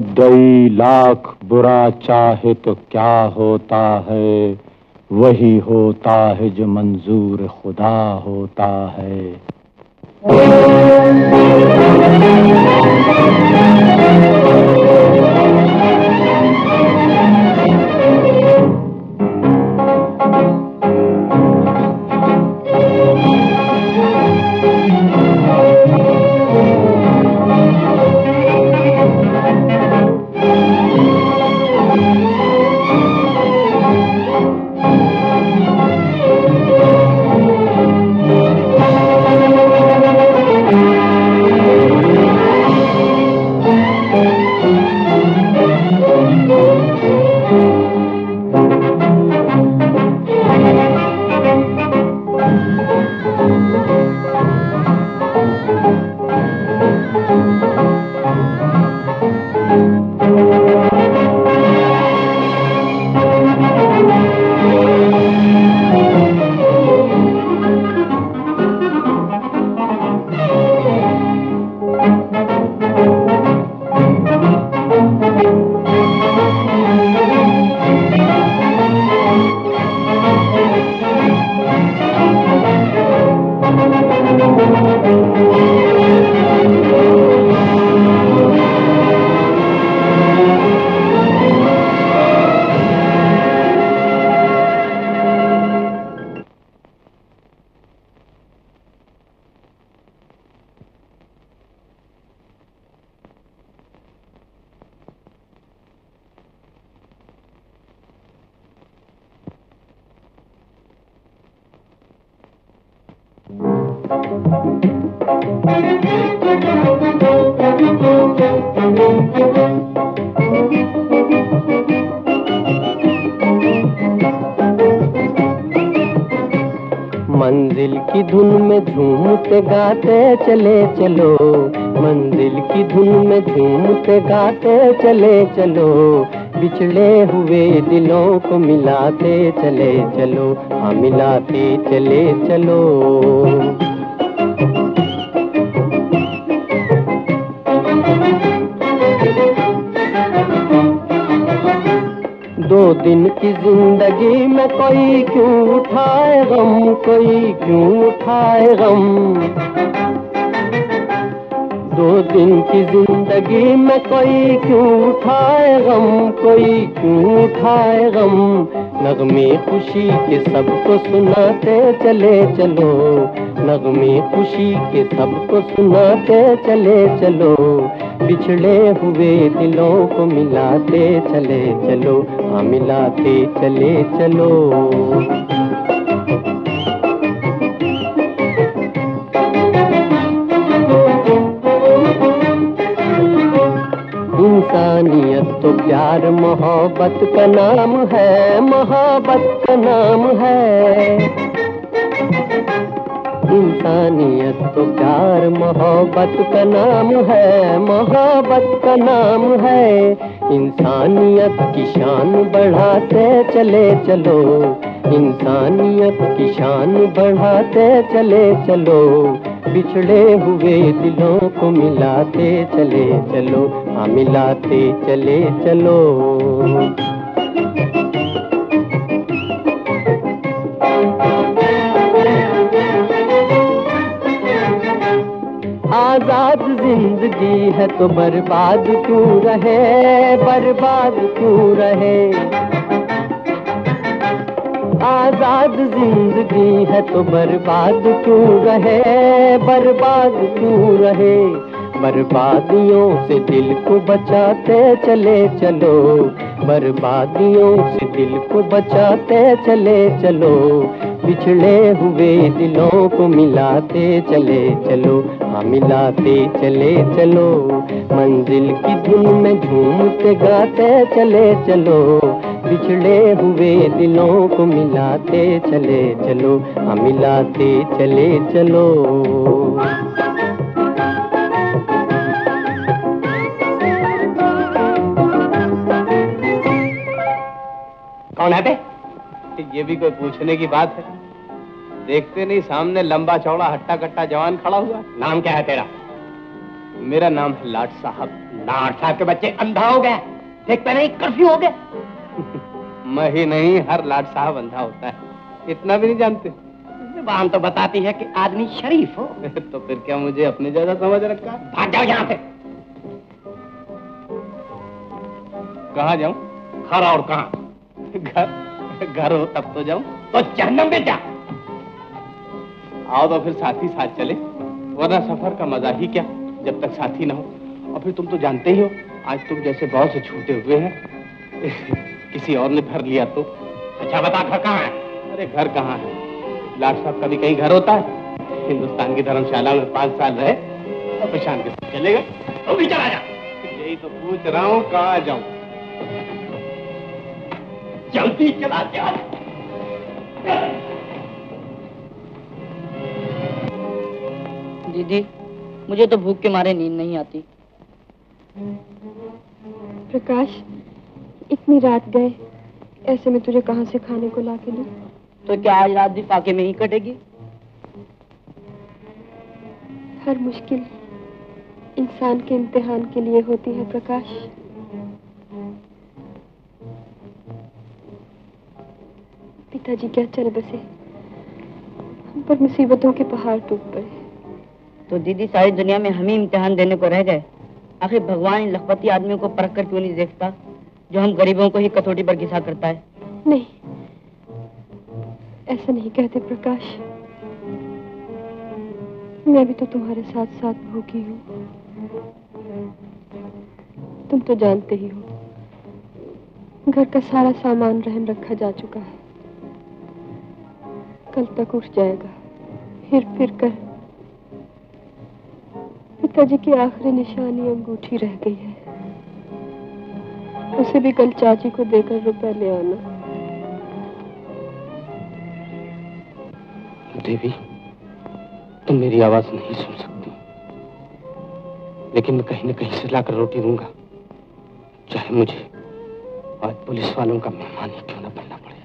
मुद्दई लाख बुरा चाहे तो क्या होता है, वही होता है जो मंजूर खुदा होता है। मंजिल की धुन में झूमते गाते चले चलो, मंजिल की धुन में झूमते गाते चले चलो, बिछड़े हुए दिलों को मिलाते चले चलो, हाँ मिलाते चले चलो। दो दिन की जिंदगी में कोई क्यों उठाए गम, कोई क्यों उठाए गम। दो दिन की जिंदगी में कोई क्यों उठाए गम, कोई क्यों उठाए गम। नगमे खुशी के सबको सुनाते चले चलो, नगमे खुशी के सबको सुनाते चले चलो, बिछड़े हुए दिलों को मिलाते चले चलो, हाँ मिलाते चले चलो। इंसानियत तो प्यार मोहब्बत का नाम है, मोहब्बत का नाम है। इंसानियत तो प्यार मोहब्बत का नाम है, मोहब्बत का नाम है। इंसानियत की शान बढ़ाते चले चलो, इंसानियत की शान बढ़ाते चले चलो, बिछड़े हुए दिलों को मिलाते चले चलो, हाँ मिलाते चले चलो। आजाद जिंदगी है तो बर्बाद क्यों रहे, बर्बाद क्यों रहे। आजाद जिंदगी है तो बर्बाद क्यों रहे, बर्बाद क्यों रहे। बर्बादियों से दिल को बचाते चले चलो, बर्बादियों से दिल को बचाते चले चलो, बिछड़े हुए दिलों को मिलाते चले चलो, हाँ मिलाते चले चलो। मंजिल की धुन में झूमते गाते चले चलो, बिछड़े हुए दिलों को मिलाते चले चलो, हाँ मिलाते चले चलो। कौन है बे? ये भी कोई पूछने की बात है? देखते नहीं सामने लंबा चौड़ा हट्टा कट्टा जवान खड़ा हुआ। नाम क्या है तेरा? मेरा नाम है लाट साहब। लाट साहब के बच्चे अंधा हो गए, देखते नहीं कर्फ्यू हो गए। मैं ही नहीं, हर लाट साहब अंधा होता है, इतना भी नहीं जानते? जुबान तो बताती है कि आदमी शरीफ हो। तो फिर क्या मुझे अपने जैसा समझ रखा? भाग जाओ यहाँ से। कहाँ जाऊं? घर और कहाँ? घर हो तब तो जाऊं। तो जहन्नम में जा। आओ तो फिर साथ ही साथ चले, वरना सफर का मजा ही क्या जब तक साथी ना हो। और फिर तुम तो जानते ही हो, आज तुम जैसे बहुत से छूटे हुए हैं। किसी और ने भर लिया तो। अच्छा बता, घर कहाँ है? अरे घर कहाँ है, लाट साहब का भी कहीं घर होता है? हिंदुस्तान की धर्मशाला में 5 साल रहे और पेशान के साथ चले गए। तू भी चला जा। यही तो पूछ रहा हूँ, कहाँ जाऊं? जल्दी चला जा। दीदी, मुझे तो भूख के मारे नींद नहीं आती। प्रकाश, इतनी रात गए, ऐसे में तुझे कहाँ से खाने को ला के दूं? तो क्या आज रात भी फाके में ही कटेगी? हर मुश्किल इंसान के इम्तिहान के लिए होती है प्रकाश। पिताजी क्या चल बसे, हम पर मुसीबतों के पहाड़ टूट पड़े। तो दीदी, सारी दुनिया में हम ही इम्तिहान देने को रह गए। आखिर भगवान इन लखपति आदमियों को परख कर क्यों नहीं देखता, जो हम गरीबों को ही कसौटी पर घिसा करता है? नहीं, ऐसा नहीं कहते प्रकाश। मैं भी तो तुम्हारे साथ साथ भूखी हूँ। तुम तो जानते ही हो, घर का सारा सामान रहन रखा जा चुका है। कल तक उठ जाएगा, फिर कर। पिताजी की आखिरी निशानी अंगूठी रह गई है, उसे भी कल चाची को देकर रुपए ले आना। देवी, तुम मेरी आवाज नहीं सुन सकती, लेकिन मैं कहीं न कहीं से लाकर रोटी दूंगा, चाहे मुझे आज पुलिस वालों का मेहमान ही क्यों न बनना पड़े।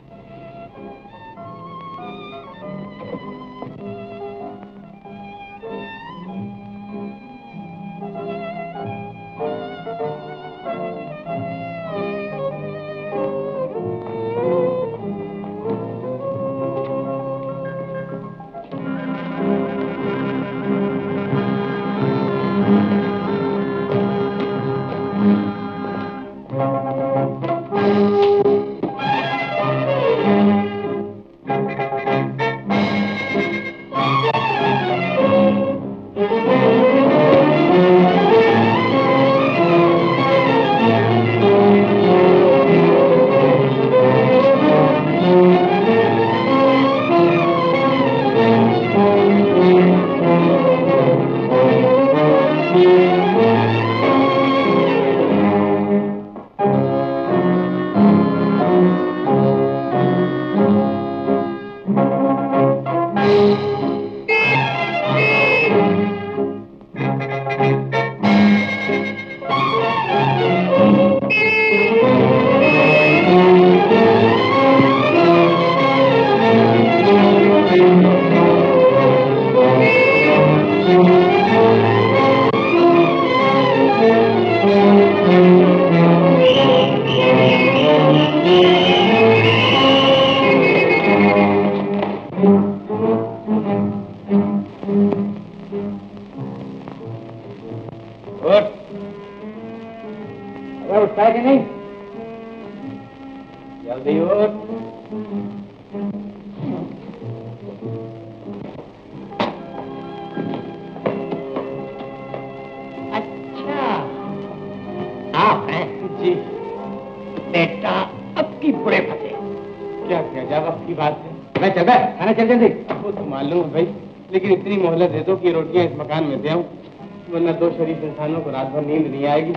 इंसानों को रात भर नींद नहीं आएगी,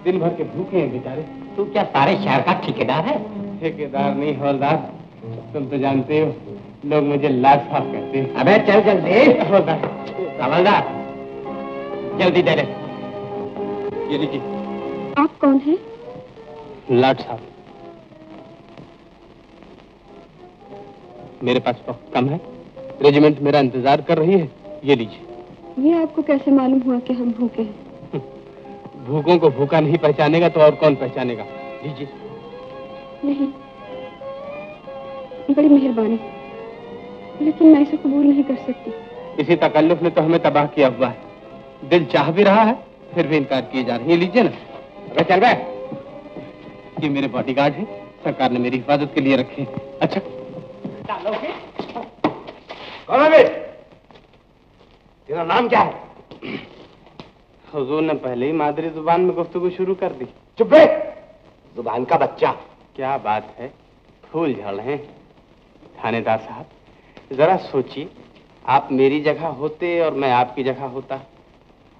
दिन भर के भूखे हैं बेचारे। तू क्या सारे शहर का ठेकेदार है? ठेकेदार नहीं हवलदार, तुम तो जानते हो लोग मुझे लाट साहब कहते हैं। अबे चल जल्दी। हवलदार जल्दी दे ले। ये लीजिए। आप कौन हैं? लाट साहब। मेरे पास वक्त कम है, रेजिमेंट मेरा इंतजार कर रही है, ये लीजिए। ये आपको कैसे मालूम हुआ कि हम भूखे हैं? भूखों को भूखा नहीं पहचानेगा तो और कौन पहचानेगा? लीजिए। नहीं, बड़ी मेहरबानी, लेकिन मैं इसे कबूल नहीं कर सकती। इसी तकल्लुफ ने तो हमें तबाह किया हुआ है। दिल चाह भी रहा है, फिर भी इनकार किए जा रहे हैं। लीजिए ना। अबे चल बे। ये मेरे बॉडीगार्ड हैं, सरकार ने मेरी हिफाजत के लिए रखे। अच्छा कौन है बे? तेरा नाम क्या है? हुजूर ने पहले ही मादरी जुबान में गुफ्तगू शुरू कर दी। चुप बे, जुबान का बच्चा। क्या बात है, फूल झड़ रहे हैं। थानेदार साहब, जरा सोचिए, आप मेरी जगह होते और मैं आपकी जगह होता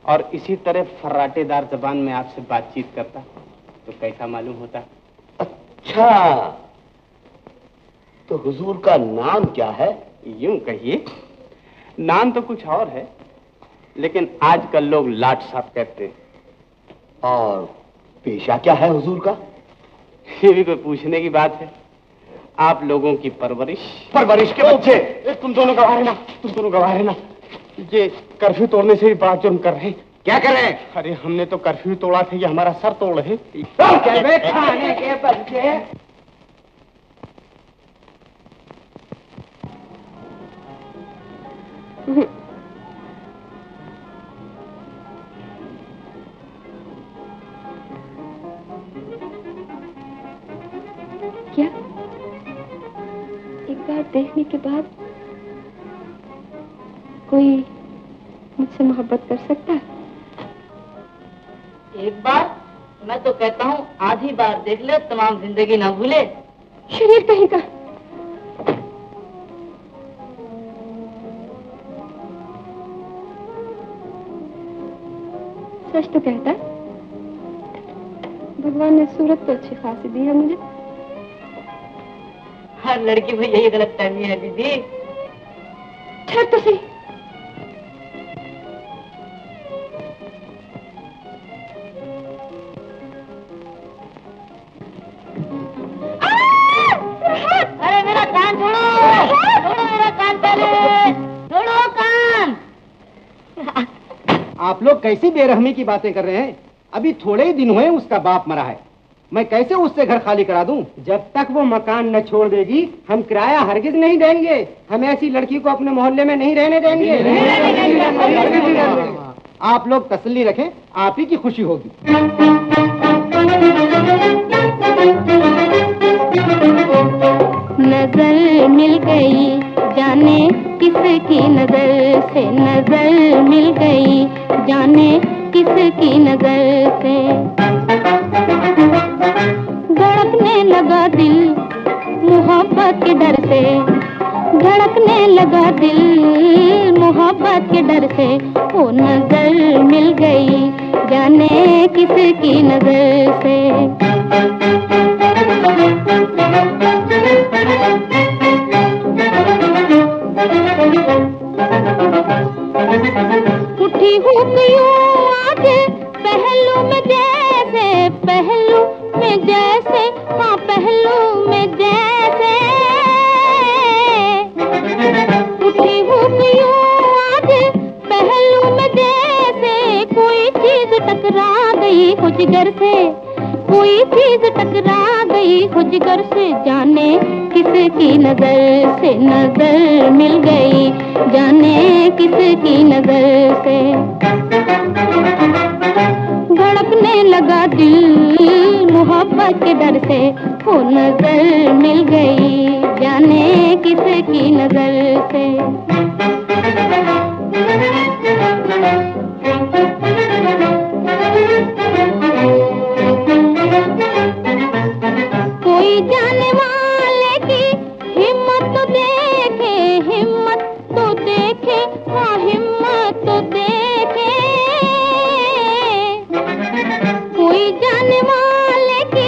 और इसी तरह फर्राटेदार जबान में आपसे बातचीत करता तो कैसा मालूम होता? अच्छा, तो हुजूर का नाम क्या है? यूं कहिए, नाम तो कुछ और है, लेकिन आजकल लोग लाट साहब कहते हैं। और पेशा क्या है हुजूर का? ये भी कोई पूछने की बात है? आप लोगों की परवरिश के बच्चे। तुम दोनों गवाह रहना, तुम दोनों गवाह रहना। ये कर्फ्यू तोड़ने से भी बड़ा जुर्म कर रहे हैं। क्या कर रहे हैं? अरे हमने तो कर्फ्यू तोड़ा था, ये हमारा सर तोड़ रहे। खाने के बच्चे। क्या एक बार देखने के बाद कोई मुझसे मोहब्बत कर सकता है? एक बार? मैं तो कहता हूँ आधी बार देख ले, तमाम जिंदगी ना भूले। शरीर कहीं का। सच तो कहता है, भगवान ने सूरत तो अच्छी खासी दी है मुझे। हर लड़की में यही गलत फहमी है दीदी। ठहर तो सही। अरे मेरा कान छोड़ो, छोड़ो मेरा कान पहले, छोड़ो कान। आप लोग कैसी बेरहमी की बातें कर रहे हैं? अभी थोड़े ही दिन हुए उसका बाप मरा है, मैं कैसे उससे घर खाली करा दूं? जब तक वो मकान न छोड़ देगी हम किराया हरगिज नहीं देंगे। हम ऐसी लड़की को अपने मोहल्ले में नहीं रहने देंगे। आप लोग तसल्ली रखें, आप ही की खुशी होगी। नजर मिल गई जाने किसकी नजर से, नजर मिल गई जाने किसकी नजर से। धड़कने लगा दिल मोहब्बत के डर से, धड़कने लगा दिल मोहब्बत के डर से। वो नजर मिल गई जाने किसकी नजर से। उठी हूँ आज पहलू में जैसे, पहलू में जैसे, हाँ पहलू में जैसे। उठी हूँ आज पहलू में जैसे, कोई चीज टकरा गई हो जिगर से, कोई चीज टकरा गई हो जिगर से। जाने किसकी नजर से, नजर मिल गई जाने किसकी नजर से। धड़कने लगा दिल मोहब्बत के डर से। वो नजर मिल गई जाने किसकी नजर से। कोई जाने वाले की हिम्मत तो देखे, हिम्मत तो देखे, हाँ हिम्मत तो देखे। कोई जाने वाले की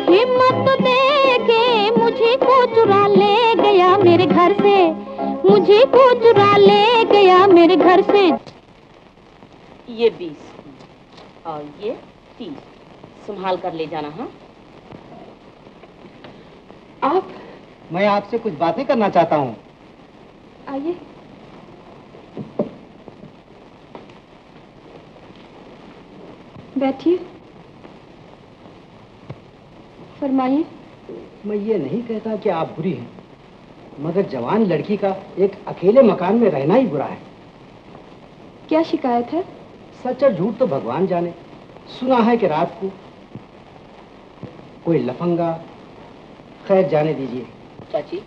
हिम्मत तो देखे। मुझे को चुरा ले गया मेरे घर से, मुझे को चुरा ले गया मेरे घर से। ये 20 और ये 30 संभाल कर ले जाना। हाँ आप? मैं आपसे कुछ बातें करना चाहता हूँ। आइए। बैठिए, फरमाइए। मैं ये नहीं कहता कि आप बुरी हैं, मगर जवान लड़की का एक अकेले मकान में रहना ही बुरा है। क्या शिकायत है? सच और झूठ तो भगवान जाने। सुना है कि रात को कोई लफंगा, खैर जाने दीजिए। चाची,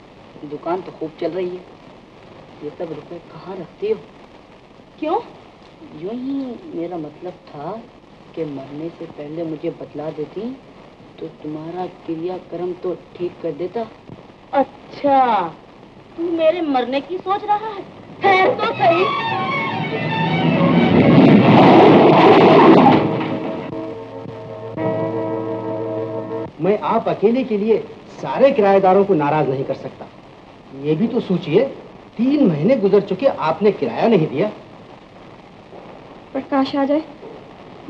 दुकान तो खूब चल रही है, ये सब रुपए कहाँ रखती हो? क्यों? यूं ही मेरा मतलब था कि मरने से पहले मुझे बतला देती तो तुम्हारा क्रियाक्रम तो ठीक कर देता। अच्छा, तू मेरे मरने की सोच रहा है? ठहर तो सही। मैं आप अकेले के लिए सारे किराएदारों को नाराज नहीं कर सकता। ये भी तो सोचिए, 3 महीने गुजर चुके, आपने किराया नहीं दिया। प्रकाश आ जाए,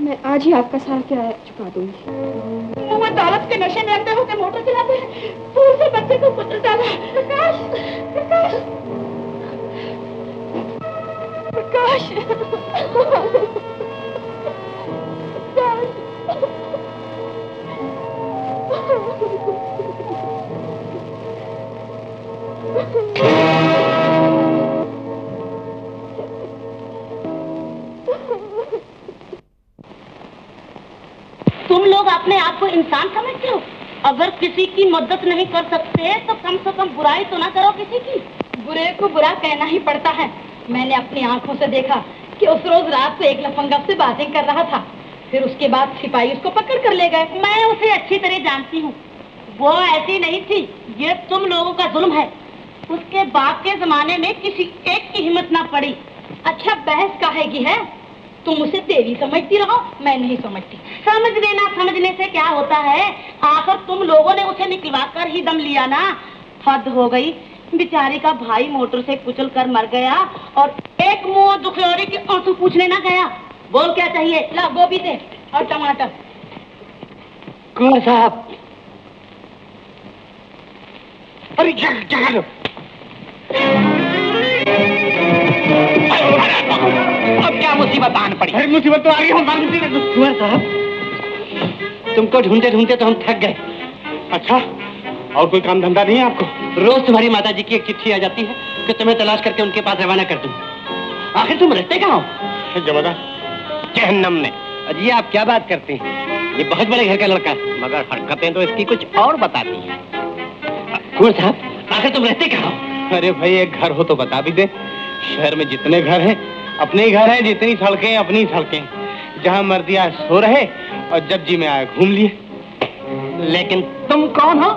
मैं आज ही आपका सारा किराया चुका दूंगी। वो दौलत के नशे में अंधे होकर मोटर चलाते हैं, फूल से बच्चे को पुत्र डाला। प्रकाश, प्रकाश, प्रकाश, तुम लोग अपने आप को इंसान समझते हो? अगर किसी की मदद नहीं कर सकते तो कम से कम बुराई तो ना करो किसी की। बुरे को बुरा कहना ही पड़ता है। मैंने अपनी आंखों से देखा कि उस रोज रात को एक लफंगा से बातें कर रहा था, फिर उसके बाद सिपाही उसको पकड़ कर ले गए। मैं उसे अच्छी तरह जानती हूँ, वो ऐसी नहीं थी। ये तुम लोगों का जुल्म है। उसके बाप के जमाने में किसी एक की हिम्मत ना पड़ी। अच्छा, बहस काहे की है? तुम उसे देवी समझती रहो, मैं नहीं समझती। समझने ना समझने से क्या होता है? आखिर तुम लोगों ने उसे निकलवा कर ही दम लिया ना। हद हो गई, बेचारी का भाई मोटर से कुचल कर मर गया और एक मुंह दुखियारी के आंसू पूछने ना गया। बोल क्या चाहिए? ला गोभी दे और टमाटर। कुंवर साहब, अरे जगह लो। अब क्या मुसीबत आन पड़ी? अरे मुसीबत तो आ रही है। कुंवर साहब, तुमको ढूंढते ढूंढते तो हम थक गए। अच्छा, और कोई काम धंधा नहीं है आपको? रोज तुम्हारी माताजी की एक चिट्ठी आ जाती है कि तुम्हें तलाश करके उनके पास रवाना कर दूं। आखिर तुम रहते कहाँ हो? जबरदस्त जहन्नम ने। अजी, आप क्या बात करते हैं? ये बहुत बड़े घर का लड़का है, मगर हरकतें तो इसकी कुछ और बताती हैं। कुंवर साहब, आखिर तुम रहते कहाँ हो? अरे भाई, एक घर हो तो बता भी दे। शहर में जितने घर हैं अपने ही घर हैं, जितनी सड़कें अपनी सड़कें। जहाँ मर्जी आए सो रहे और जब जी में आए घूम लिए। लेकिन तुम कौन हो?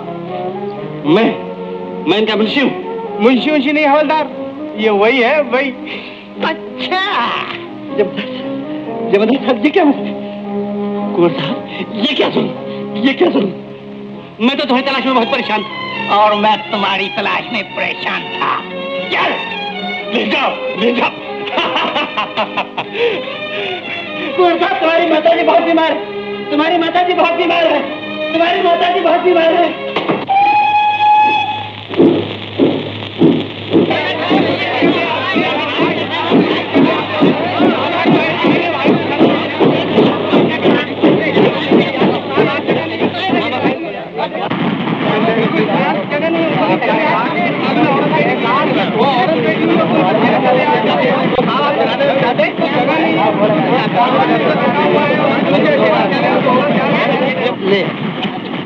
मैं इनका मुंशी हूँ। मुंशी नहीं हवलदार, ये वही है वही। अच्छा, जबरदस्त साहब, ये क्या? कुंवर साहब, ये क्या सुन? मैं तो तुम्हारी तलाश में बहुत परेशान था। और मैं तुम्हारी तलाश में परेशान था। चल, ले जाओ। कुंवर साहब, तुम्हारी माताजी बहुत बीमार है।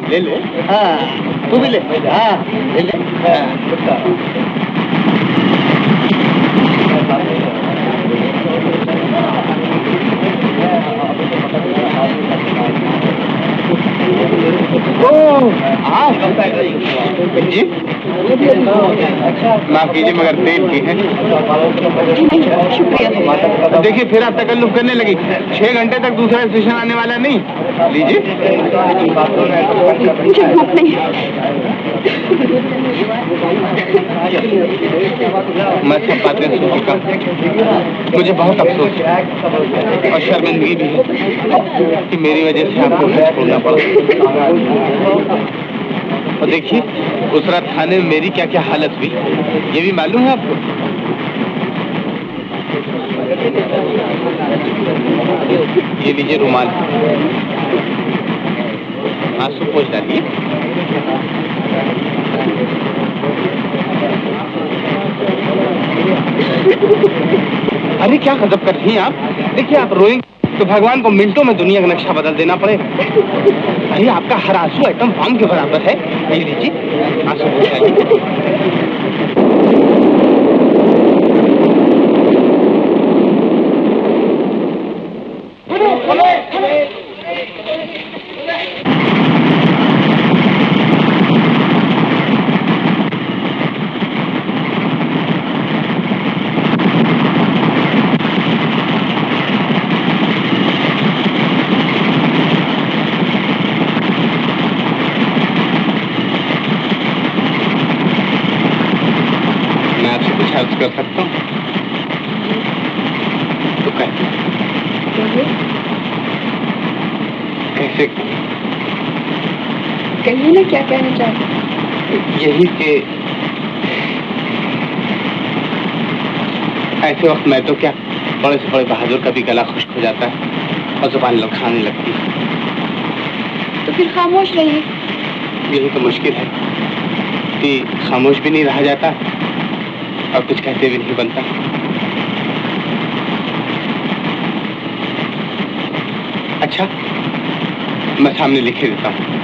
ले। हाँ, तू भी ले। हाँ, ले। जी, माफ कीजिए मगर तेल की है। देखिए, फिर आप तकल्लुफ करने लगी। 6 घंटे तक दूसरा स्टेशन आने वाला नहीं। लीजिए। मुझे भूख नहीं। मैं सब बातें सुन चुका हूँ। मुझे बहुत अफसोस और शर्मिंदगी भी है कि मेरी वजह से आपको घर छोड़ना पड़ा। और देखिए, उस रात थाने में मेरी क्या क्या हालत हुई, ये भी मालूम है आपको? ये लीजिए रुमाल, आंसू पोंछ डालिए। अरे क्या गजब कर रही हैं आप? देखिए आप रोएंगे तो भगवान को मिनटों में दुनिया का नक्शा बदल देना पड़ेगा। अरे आपका हर आंसू एटम बम के बराबर है। ये लीजिए आंसू पोंछ डालिए। कर सकता हूँ तो कैसे कहिए ना, क्या कहना चाहते? यही कि ऐसे वक्त मैं तो क्या, बड़े से बड़े बहादुर का भी गला खुश्क हो जाता है और जुबान लड़खड़ाने लगती है। तो फिर खामोश रहिए। यही तो मुश्किल है कि खामोश भी नहीं रहा जाता और कुछ कहते भी नहीं बनता। अच्छा, मैं सामने लिखे देता हूँ।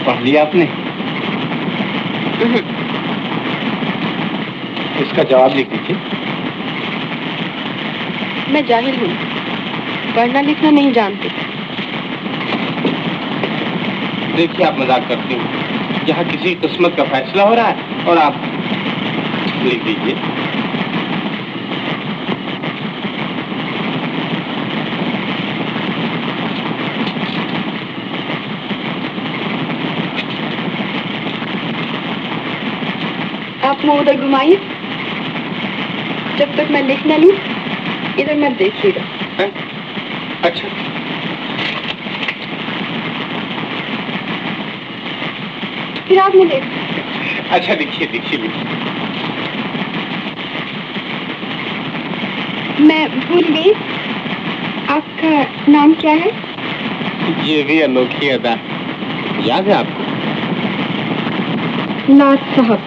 पढ़ लिया आपने? इसका जवाब लिख दीजिए। मैं जाहिल हूँ, पढ़ना लिखना नहीं जानती। देखिए आप मजाक करती हूँ, यहाँ किसी किस्मत का फैसला हो रहा है और आप लिख दीजिए। आप मुँह उधर घुमाइए, जब तक मैं लिख न लूं इधर मत देखिएगा। अच्छा, फिर आपने देख। अच्छा लिखिए लिखिए लिखिए। मैं भूल गई, आपका नाम क्या है? ये भी अनोखी अदा, याद है आपको? नाथ साहब।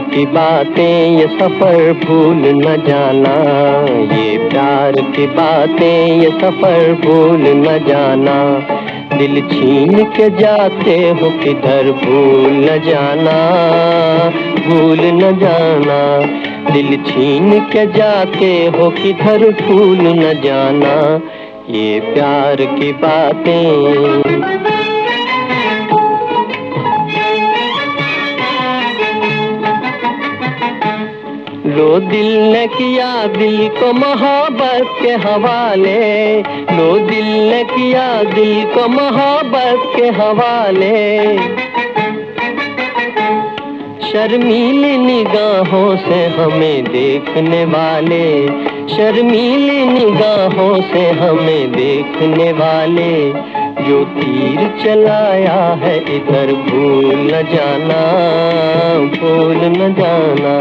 की बातें ये सफर भूल न जाना, ये प्यार की बातें ये सफर भूल न जाना। दिल छीन के जाते हो किधर भूल न जाना, भूल न जाना। दिल छीन के जाते हो किधर भूल न जाना, ये प्यार की बातें। लो दिल ने किया दिल को मोहब्बत के हवाले, लो दिल ने किया दिल को मोहब्बत के हवाले। शर्मीली निगाहों से हमें देखने वाले, शर्मीली निगाहों से हमें देखने वाले। जो तीर चलाया है इधर भूल न जाना, भूल न जाना।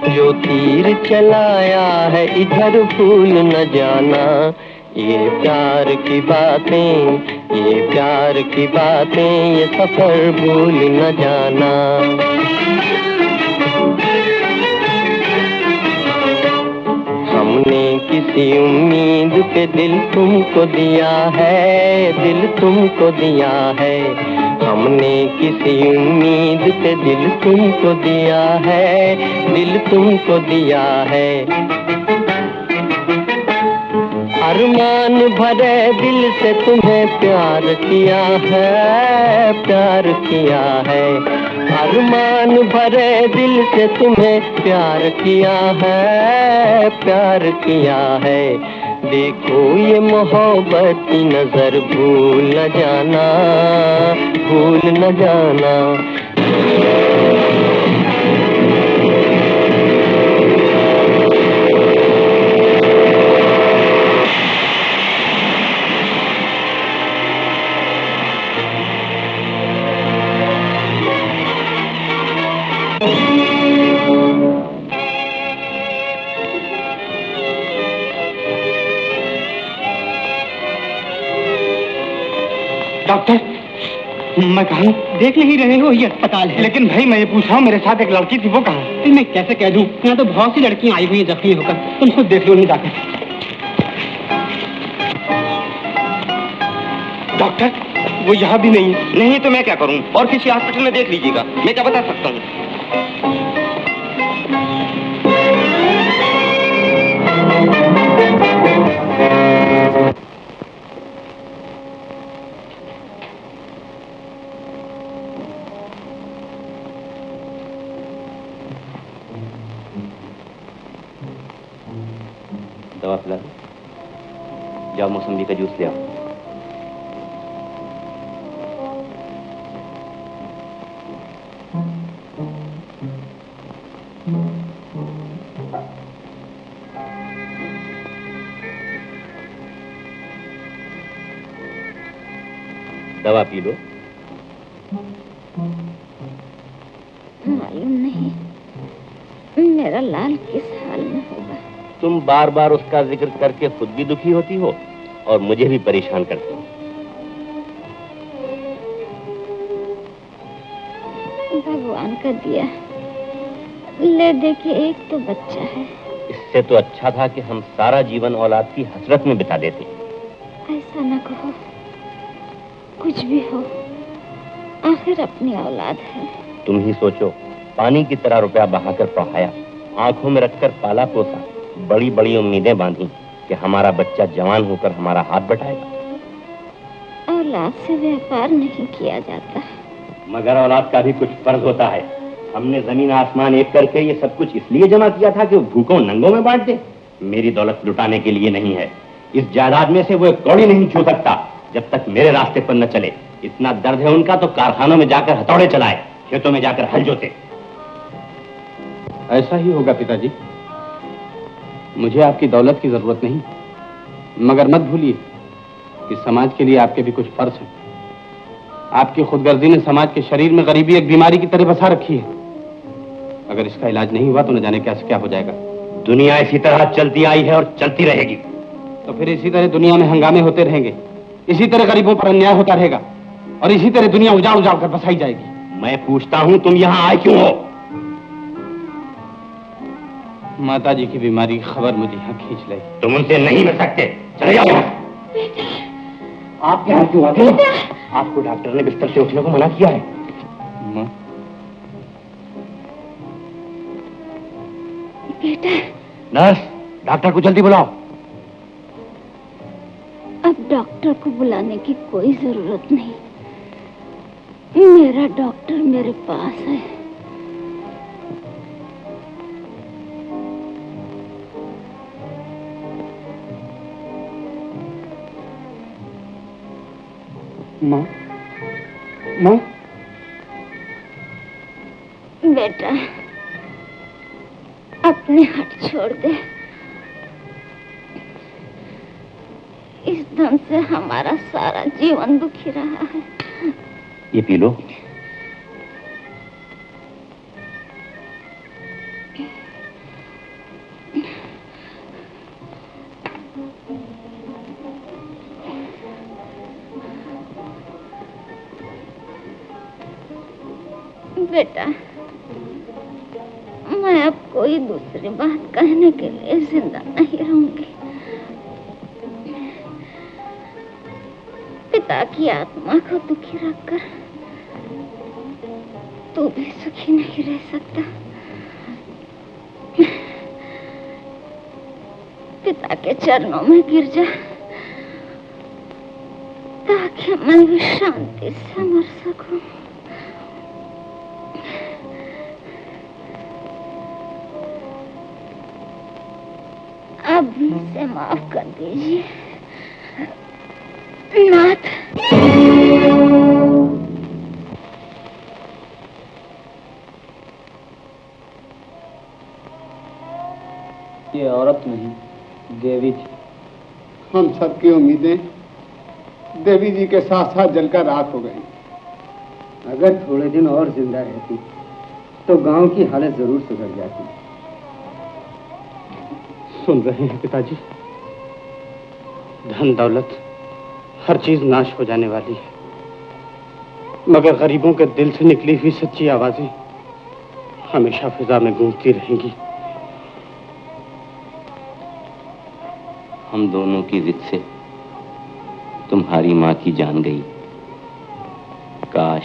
जो तीर चलाया है इधर भूल न जाना। ये प्यार की बातें, ये प्यार की बातें, ये सफर भूल न जाना। हमने किसी उम्मीद पे दिल तुमको दिया है, दिल तुमको दिया है। हमने किसी उम्मीद पे दिल तुमको दिया है, दिल तुमको दिया है। अरमान भरे दिल से तुम्हें प्यार किया है, प्यार किया है। अरमान भरे दिल से तुम्हें प्यार किया है, प्यार किया है। देखो ये मोहब्बत की नजर भूल न जाना, भूल न जाना। डॉक्टर, मैं कहा देख नहीं रहे हो, ये अस्पताल है। लेकिन भाई मैं ये पूछ रहा हूँ, मेरे साथ एक लड़की थी, वो कहाँ है? मैं कैसे कह दूं, यहाँ तो बहुत सी लड़कियां आई हुई हैं जख्मी होकर। तुम खुद देख लो नहीं जाकर। डॉक्टर, वो यहाँ भी नहीं है। नहीं तो मैं क्या करूं? और किसी हॉस्पिटल में देख लीजिएगा, मैं क्या बता सकता हूँ। दवा पिला दो। जाओ मौसम्बी का जूस ले आओ। दवा पी लो। मालूम नहीं मेरा लाल किस हाल में होगा। तुम बार बार उसका जिक्र करके खुद भी दुखी होती हो और मुझे भी परेशान करती हो। भगवान का दिया ले दे के एक तो बच्चा है। इससे तो अच्छा था कि हम सारा जीवन औलाद की हसरत में बिता देते। ऐसा न कहो, कुछ भी हो आखिर अपनी औलाद है। तुम ही सोचो, पानी की तरह रुपया बहाकर पढ़ाया, आंखों में रखकर पाला पोसा, बड़ी बड़ी उम्मीदें बांधी कि हमारा बच्चा जवान होकर हमारा हाथ बटाएगा। औलाद से व्यापार नहीं किया जाता। मगर औलाद का भी कुछ फर्ज होता है। हमने जमीन आसमान एक करके ये सब कुछ इसलिए जमा किया था कि वो भूखों नंगों में बांट दे। मेरी दौलत लुटाने के लिए नहीं है। इस जायदाद में से वो एक कौड़ी नहीं छू सकता जब तक मेरे रास्ते पर न चले। इतना दर्द है उनका तो कारखानों में जाकर हथौड़े चलाए, खेतों में जाकर हल जोते। ऐसा ही होगा पिताजी। मुझे आपकी दौलत की जरूरत नहीं, मगर मत भूलिए कि समाज के लिए आपके भी कुछ फर्ज हैं। आपकी खुदगर्जी ने समाज के शरीर में गरीबी एक बीमारी की तरह बसा रखी है। अगर इसका इलाज नहीं हुआ तो न जाने कैसे क्या हो जाएगा। दुनिया इसी तरह चलती आई है और चलती रहेगी। तो फिर इसी तरह दुनिया में हंगामे होते रहेंगे, इसी तरह गरीबों पर अन्याय होता रहेगा और इसी तरह दुनिया उजाड़ उजाड़ कर बसाई जाएगी। मैं पूछता हूं, तुम यहाँ आए क्यों हो? माताजी की बीमारी की खबर मुझे यहाँ खींच लाई। तुम उनसे नहीं मिल सकते, चले जाओ। आप यहाँ क्यों आते हो? आपको डॉक्टर ने बिस्तर से उठने को मना किया है। बेटा, नर्स, डॉक्टर को जल्दी बुलाओ। अब डॉक्टर को बुलाने की कोई जरूरत नहीं। मेरा डॉक्टर मेरे पास है। माँ, माँ। बेटा, अपने हाथ छोड़ दे। इस धन से हमारा सारा जीवन दुखी रहा है। ये पी लो। बेटा, मैं अब कोई दूसरी बात कहने के लिए जिंदा नहीं रहूंगी। पिता की आत्मा को दुखी रखकर तू भी सुखी नहीं रह सकता। पिता पिता के चरणों में गिर जा, ताकि मैं भी शांति से मर सकूं। अब मुझसे माफ कर दीजिए नाथ। ये औरत नहीं, देवी थी। हम सबकी उम्मीदें देवी जी के साथ साथ जलकर राख हो गई। अगर थोड़े दिन और जिंदा रहती तो गांव की हालत जरूर सुधर जाती। सुन रहे हैं पिताजी, धन दौलत हर चीज नाश हो जाने वाली है, मगर गरीबों के दिल से निकली हुई सच्ची आवाजें हमेशा फिजा में गूंजती रहेंगी। हम दोनों की जिद से तुम्हारी माँ की जान गई। काश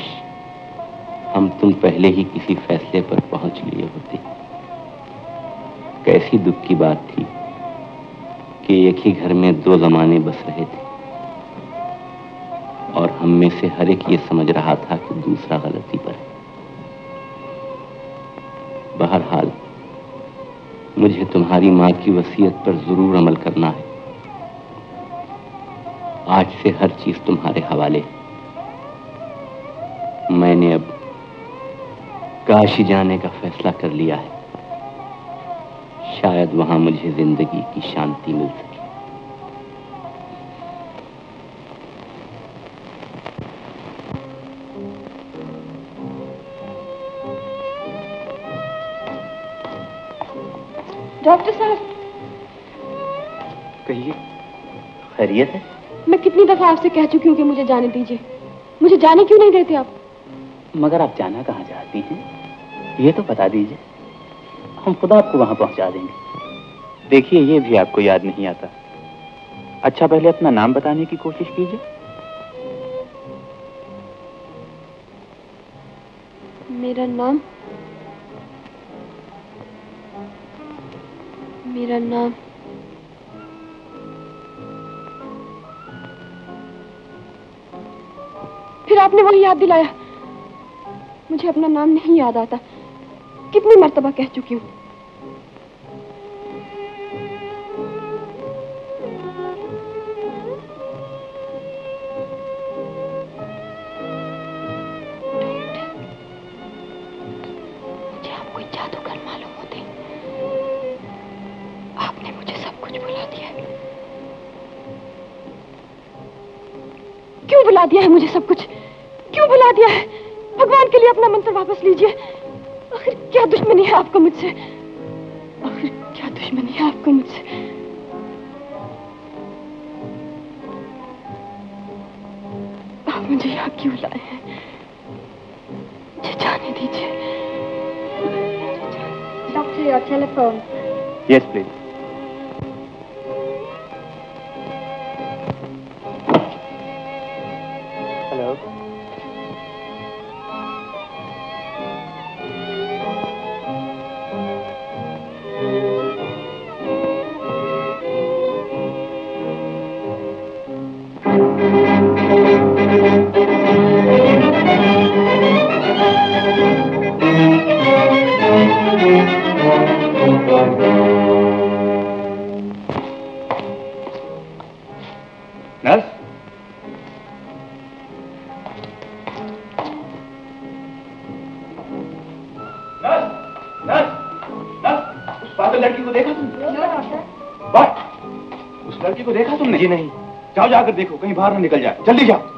हम तुम पहले ही किसी फैसले पर पहुंच लिए होते। कैसी दुख की बात थी कि एक ही घर में दो जमाने बस रहे थे और हम में से हर एक ये समझ रहा था कि दूसरा गलती पर है। बहरहाल मुझे तुम्हारी माँ की वसीयत पर जरूर अमल करना है। आज से हर चीज तुम्हारे हवाले। मैंने अब काशी जाने का फैसला कर लिया है। शायद वहां मुझे जिंदगी की शांति मिल सके। डॉक्टर साहब, कहिए, खैरियत है? मैं कितनी दफा आपसे कह चुकी हूँ कि मुझे जाने दीजिए। मुझे जाने क्यों नहीं देते आप? मगर आप जाना कहाँ चाहती हैं, ये तो बता दीजिए, हम खुद आपको वहां पहुंचा देंगे। देखिए, ये भी आपको याद नहीं आता। अच्छा, पहले अपना नाम बताने की कोशिश कीजिए। मेरा नाम फिर आपने वही याद दिलाया। मुझे अपना नाम नहीं याद आता। कितनी मर्तबा कह चुकी हूँ। मुझे आप कोई जादूगर मालूम होते। आपने मुझे सब कुछ बुला दिया है। क्यों बुला दिया है मुझे सब कुछ? क्यों बुला दिया है? भगवान के लिए अपना मंत्र वापस लीजिए। आखिर क्या दुश्मनी है आपको मुझसे? आखिर क्या दुश्मनी है आपको मुझसे? आप मुझे यहाँ क्यों लाए हैं? मुझे जाने दीजिए। Doctor, your telephone. Yes please. Hello. Nurse, उस पागल लड़की को देखा तुमने? उस लड़की को देखा तुमने? जी नहीं। जाओ, जाकर देखो, कहीं बाहर ना निकल जाए। जल्दी जाओ।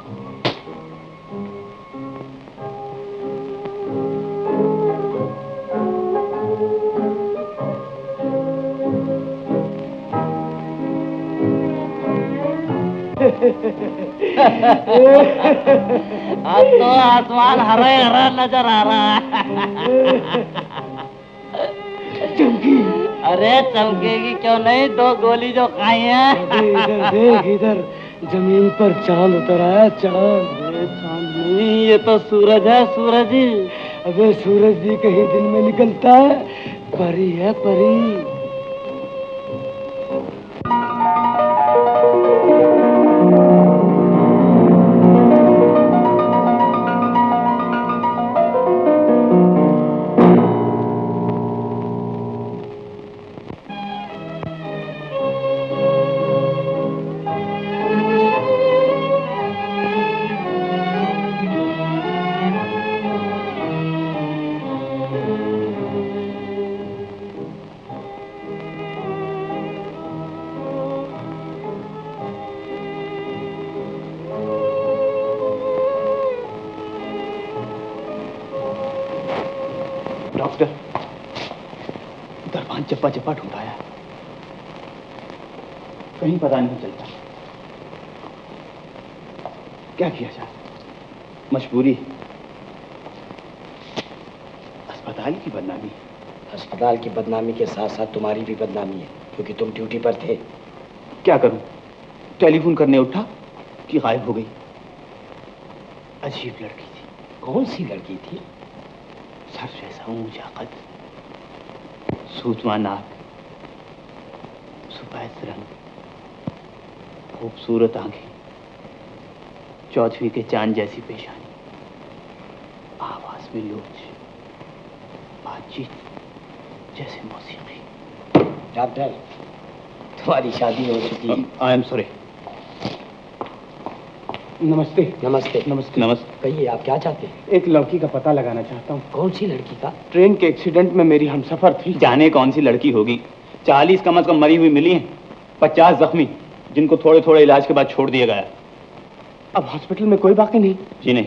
अब तो आसमान हरा हरा नजर आ रहा है। चमकी। अरे चमकेगी क्यों नहीं, 2 गोली जो खाई है। इधर देख, इधर जमीन पर चांद उतर आया। चांद? चांद नहीं, ये तो सूरज है, सूरज ही। अबे सूरज भी कहीं दिन में निकलता है। परी है, परी। दरबान चप्पा चप्पा ढूंढाया, कहीं पता नहीं चलता। क्या किया जाए? मजबूरी। अस्पताल की बदनामी। अस्पताल की बदनामी के साथ साथ तुम्हारी भी बदनामी है, क्योंकि तुम ड्यूटी पर थे। क्या करूं? टेलीफोन करने उठा कि गायब हो गई। अजीब लड़की थी। कौन सी लड़की थी? सर जैसा ऊंचा कद, सूतवा नाक, सफेद रंग, खूबसूरत आंखें, चौथवी के चांद जैसी पेशानी, आवाज में लोच, बातचीत जैसे मौसीकी। डॉक्टर, तुम्हारी शादी हो चुकी है। I am sorry. नमस्ते। नमस्ते। नमस्ते। नमस्ते। कहिए, आप क्या चाहते हैं? एक लड़की का पता लगाना चाहता हूँ। कौन सी लड़की का? ट्रेन के एक्सीडेंट में मेरी हमसफर थी। जाने कौन सी लड़की होगी। 40 कम से कम मरी हुई मिली हैं, 50 जख्मी, जिनको थोड़े थोड़े इलाज के बाद छोड़ दिया गया। अब हॉस्पिटल में कोई बाकी नहीं? जी नहीं।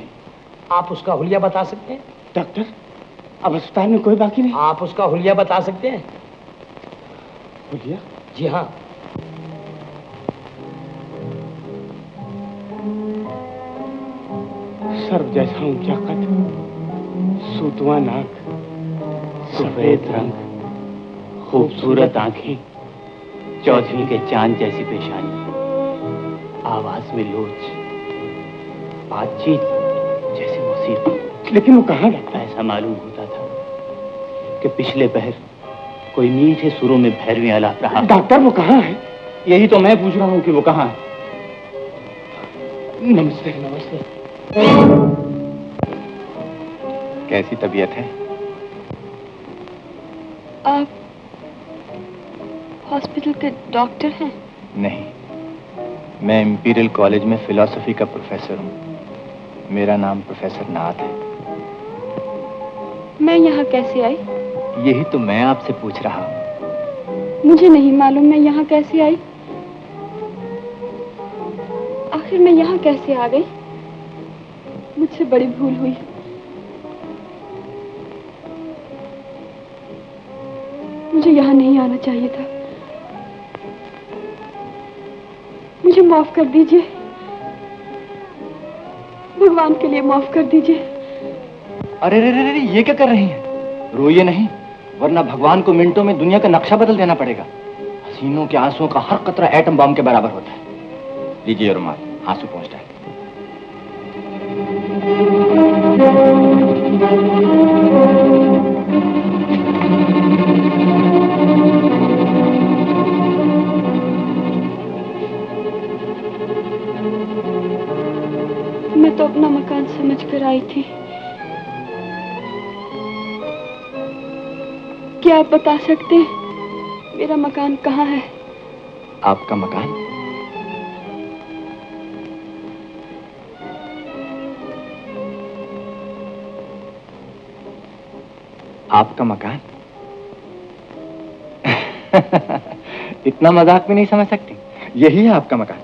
आप उसका हुलिया बता सकते हैं? डॉक्टर, अब अस्पताल में कोई बाकी नहीं? आप उसका हुलिया बता सकते हैं? हुलिया? जी हाँ। सर्व जैसा ऊंचा कद, सूतवा नाक, सफेद रंग, खूबसूरत आंखें, चौथवी के चांद जैसी पेशानी, आवाज में लोच, बातचीत जैसे मौसीकी। लेकिन वो कहाँ डॉक्टर? ऐसा मालूम होता था कि पिछले पहर कोई मीठे सुरों में भैरवी आलाप रहा। डॉक्टर, वो कहाँ है? यही तो मैं पूछ रहा हूँ कि वो कहाँ है। नमस्ते। नमस्ते। कैसी तबीयत है? आप हॉस्पिटल के डॉक्टर हैं? नहीं, मैं इंपीरियल कॉलेज में फिलॉसफी का प्रोफेसर हूँ। मेरा नाम प्रोफेसर नाथ है। मैं यहाँ कैसे आई? यही तो मैं आपसे पूछ रहा हूँ। मुझे नहीं मालूम मैं यहाँ कैसे आई। आखिर मैं यहाँ कैसे आ गई? मुझसे बड़ी भूल हुई। मुझे यहाँ नहीं आना चाहिए था। मुझे माफ कर दीजिए। भगवान के लिए माफ कर दीजिए। अरे रे रे रे, ये क्या कर रही हैं? रोइए नहीं, वरना भगवान को मिनटों में दुनिया का नक्शा बदल देना पड़ेगा। हसीनों के आंसुओं का हर कतरा एटम बम के बराबर होता है। लीजिए रुमाल, आंसू पहुंच जाए। मैं तो अपना मकान समझ कर आई थी। क्या आप बता सकते हैं मेरा मकान कहाँ है? आपका मकान? आपका मकान? इतना मजाक में नहीं समझ सकती। यही है आपका मकान।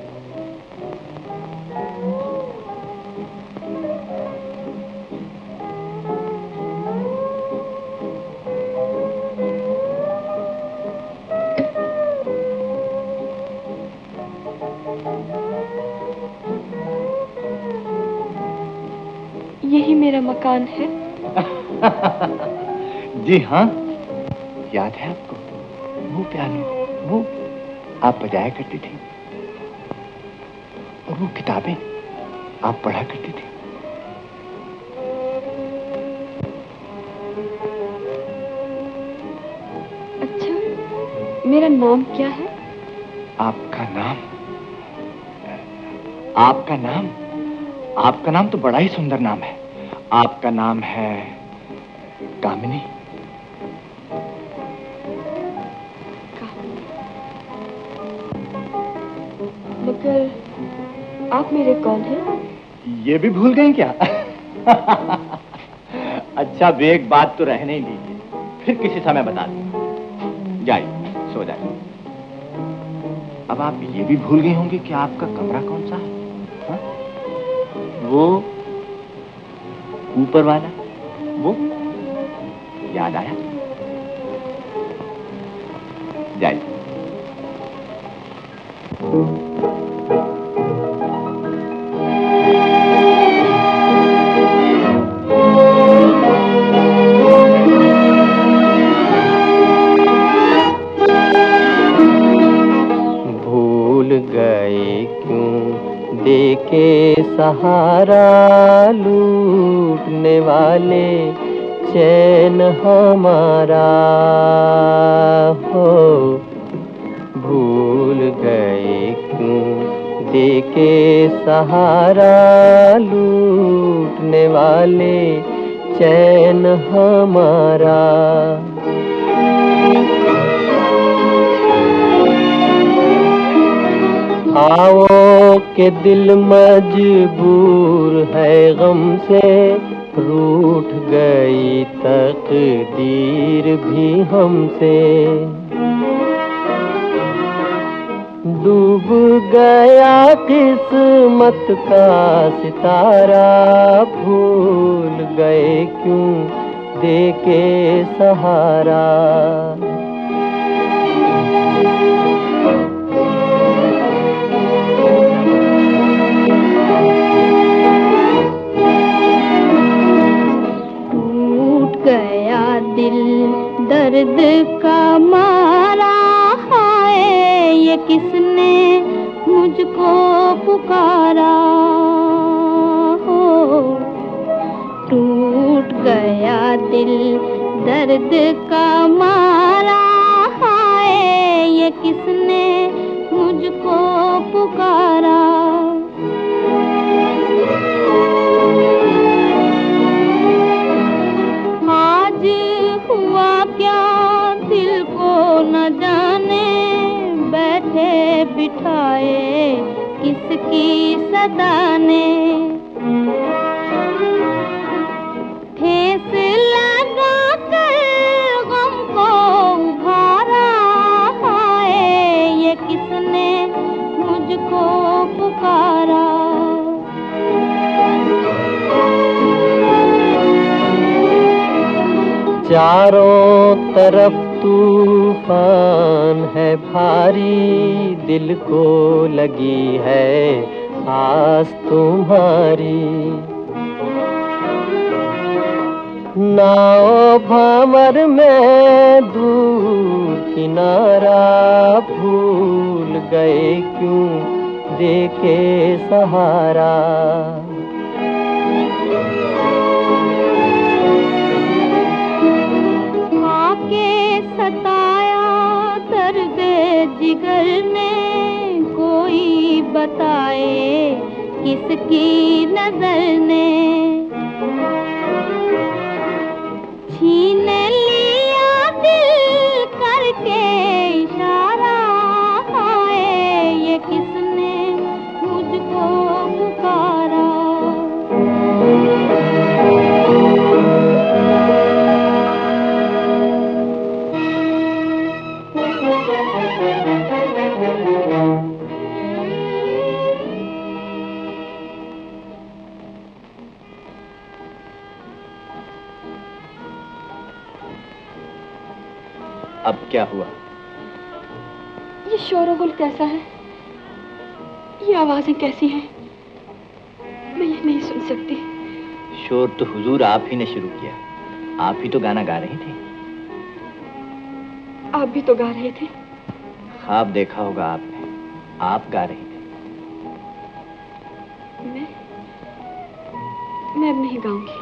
यही मेरा मकान है। जी हाँ, याद है आपको वो पियानो, वो आप बजाया करती थी, और वो किताबें आप पढ़ा करती थी। अच्छा, मेरा नाम क्या है? आपका नाम? आपका नाम? आपका नाम तो बड़ा ही सुंदर नाम है। आपका नाम है कामिनी। मगर आप मेरे कौन हैं? ये भी भूल गए क्या? अच्छा, एक बात तो रहने ही दीजिए, फिर किसी समय बता दूंगा। जाइए, सो जाइए। अब आप ये भी भूल गए होंगे कि आपका कमरा कौन सा है? हा? वो ऊपर वाला, वो याद आया? जाइए। भूल गए क्यों देके सहारा लूटने वाले चैन हमारा हो। भूल गए क्यों देके सहारा लूटने वाले चैन हमारा। आओ के दिल मजबूर है गम से, रूठ गई तकदीर भी हमसे। डूब गया किस्मत का सितारा, भूल गए क्यों देके सहारा। गया दिल दर्द का मारा, हाय ये किसने मुझको पुकारा हो। टूट गया दिल दर्द का मारा, हाय ये किसने मुझको पुकारा। दिल को न जाने बैठे बिठाए किसकी सदा ने। ठेस लगा कर गम को उभारा, हाय ये किसने मुझको पुकारा। चारों तरफ तूफान है भारी, दिल को लगी है आस तुम्हारी। नाव भंवर में दूर किनारा, भूल गए क्यों देके सहारा। सताया दर्द जिगर ने, कोई बताए किसकी नजर ने। छीन लिया दिल करके इशारा, हाय ये किसने मुझको पुकारा। अब क्या हुआ? ये शोरगुल कैसा है? ये आवाजें कैसी हैं? मैं ये नहीं सुन सकती। शोर तो हुजूर आप ही ने शुरू किया। आप ही तो गाना गा रही थी। आप भी तो गा रहे थे। ख्वाब देखा होगा आपने, आप गा रही थी। मैं अब नहीं गाऊंगी।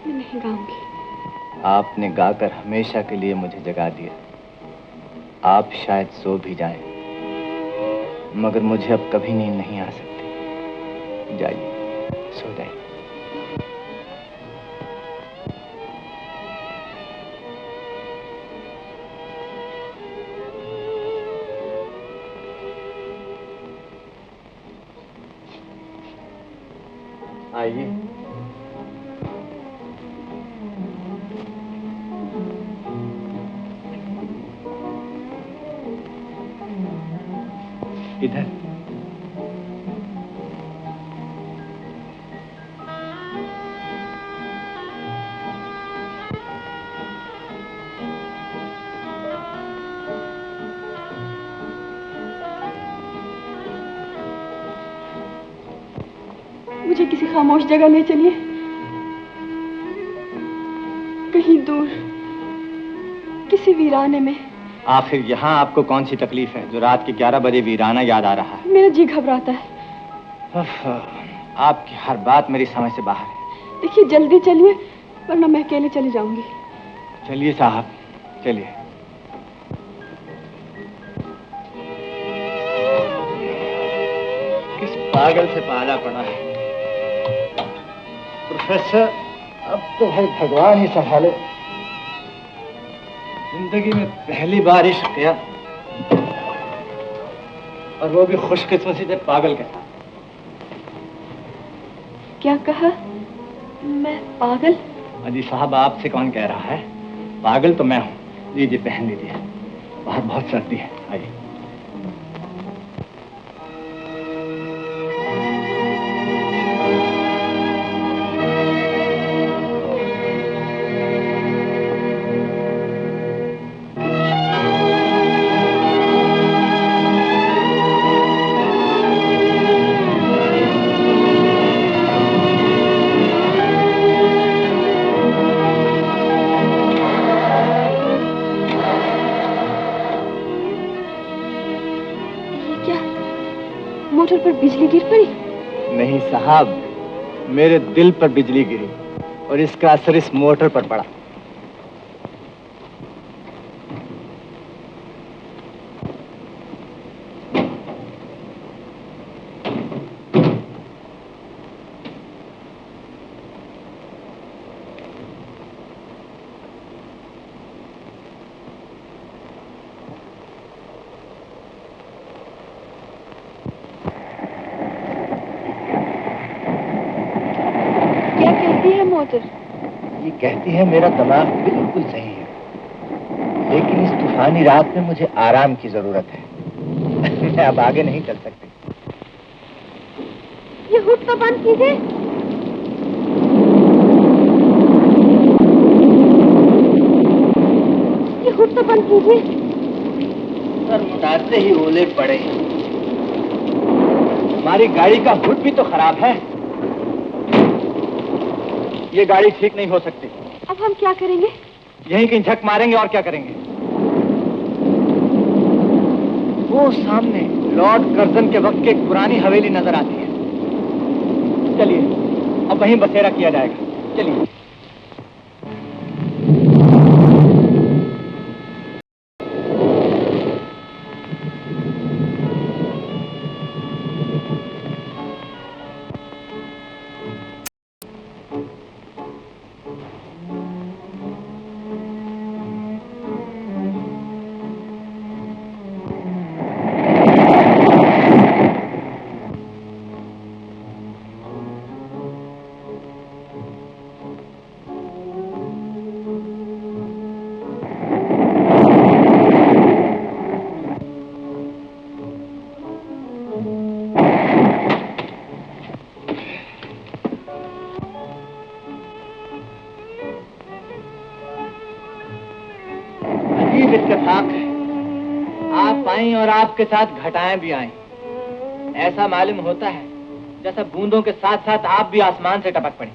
मैं नहीं गाऊंगी। आपने गाकर हमेशा के लिए मुझे जगा दिया। आप शायद सो भी जाएं, मगर मुझे अब कभी नींद नहीं आ सकती। जाइए, सो जाइए। आइए। इधर। मुझे किसी खामोश जगह ले चलिए, कहीं दूर, किसी वीराने में। आखिर यहाँ आपको कौन सी तकलीफ है जो रात के 11 बजे वीराना याद आ रहा है? मेरा जी घबराता है। आपकी हर बात मेरी समझ से बाहर है। देखिए जल्दी चलिए, वरना मैं अकेले चली जाऊंगी। चलिए साहब, चलिए। किस पागल से पाला पड़ा है प्रोफेसर। अब तो भाई भगवान ही संभाले। जिंदगी में पहली बार इश्क किया, और वो भी खुशकिस्मती से पागल के साथ। क्या कहा? मैं पागल? अजी साहब, आपसे कौन कह रहा है? पागल तो मैं हूँ। लीजिए पहन लीजिए, बाहर बहुत सर्दी है। आइए। मोटर पर बिजली गिर पड़ी? नहीं साहब, मेरे दिल पर बिजली गिरी और इसका असर इस मोटर पर पड़ा। ये कहती है मेरा दिमाग बिल्कुल सही है, लेकिन इस तूफानी रात में मुझे आराम की जरूरत है। मैं अब आगे नहीं चल सकती। ये हुड तो बंद कीजिए। ये हुड तो बंद कीजिए। सर मुतासे ही ओले पड़े। हमारी गाड़ी का हुड भी तो खराब है। ये गाड़ी ठीक नहीं हो सकती। अब हम क्या करेंगे? यहीं कहीं झक मारेंगे और क्या करेंगे। वो सामने लॉर्ड कर्जन के वक्त की एक पुरानी हवेली नजर आती है। चलिए अब वहीं बसेरा किया जाएगा। चलिए। आप आई और आपके साथ घटाएं भी आई। ऐसा मालूम होता है जैसा बूंदों के साथ साथ आप भी आसमान से टपक पड़ी।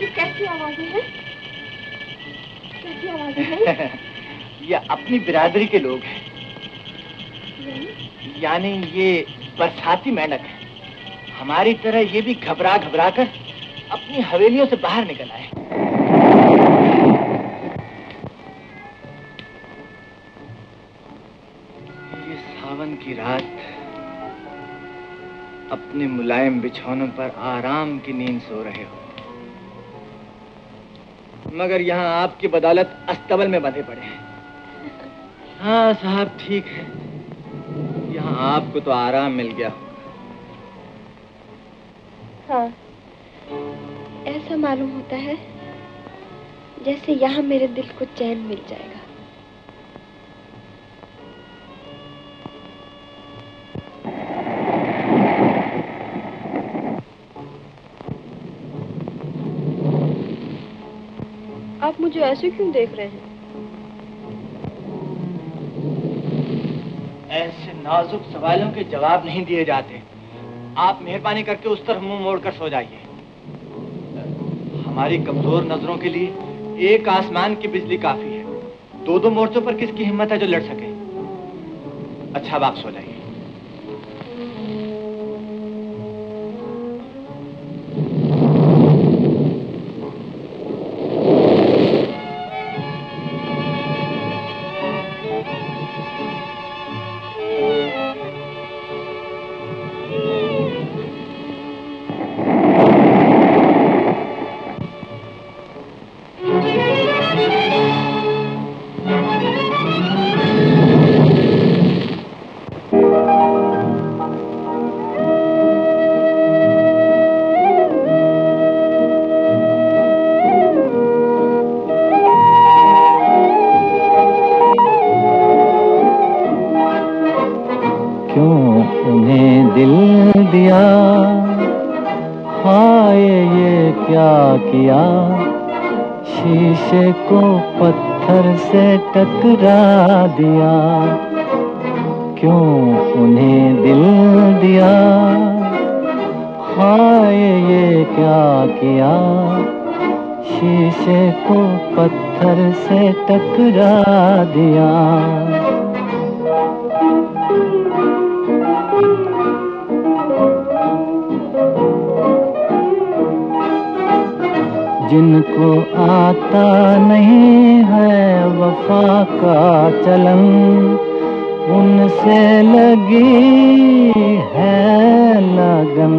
ये कैसी आवाजें हैं? कैसी आवाजें हैं? ये अपनी बिरादरी के लोग हैं। यानी ये बरसाती मेंढक है। हमारी तरह ये भी घबरा घबरा कर अपनी हवेलियों से बाहर निकल आए। ये सावन की रात अपने मुलायम बिछौनों पर आराम की नींद सो रहे हो, मगर यहाँ आपकी बदौलत अस्तबल में बंधे पड़े हैं। हाँ साहब ठीक है, यहाँ आपको तो आराम मिल गया। हाँ, ऐसा मालूम होता है जैसे यहाँ मेरे दिल को चैन मिल जाएगा। मुझे ऐसे क्यों देख रहे हैं? ऐसे नाजुक सवालों के जवाब नहीं दिए जाते। आप मेहरबानी करके उस तरफ मुंह मोड़कर सो जाइए। हमारी कमजोर नजरों के लिए एक आसमान की बिजली काफी है। दो दो मोर्चों पर किसकी हिम्मत है जो लड़ सके? अच्छा, अब आप सो जाइए। शीशे को पत्थर से टकरा दिया, क्यों उन्हें दिल दिया? हाय ये क्या किया, शीशे को पत्थर से टकरा दिया। जिनको आता नहीं है वफा का चलन, उनसे लगी है लगन।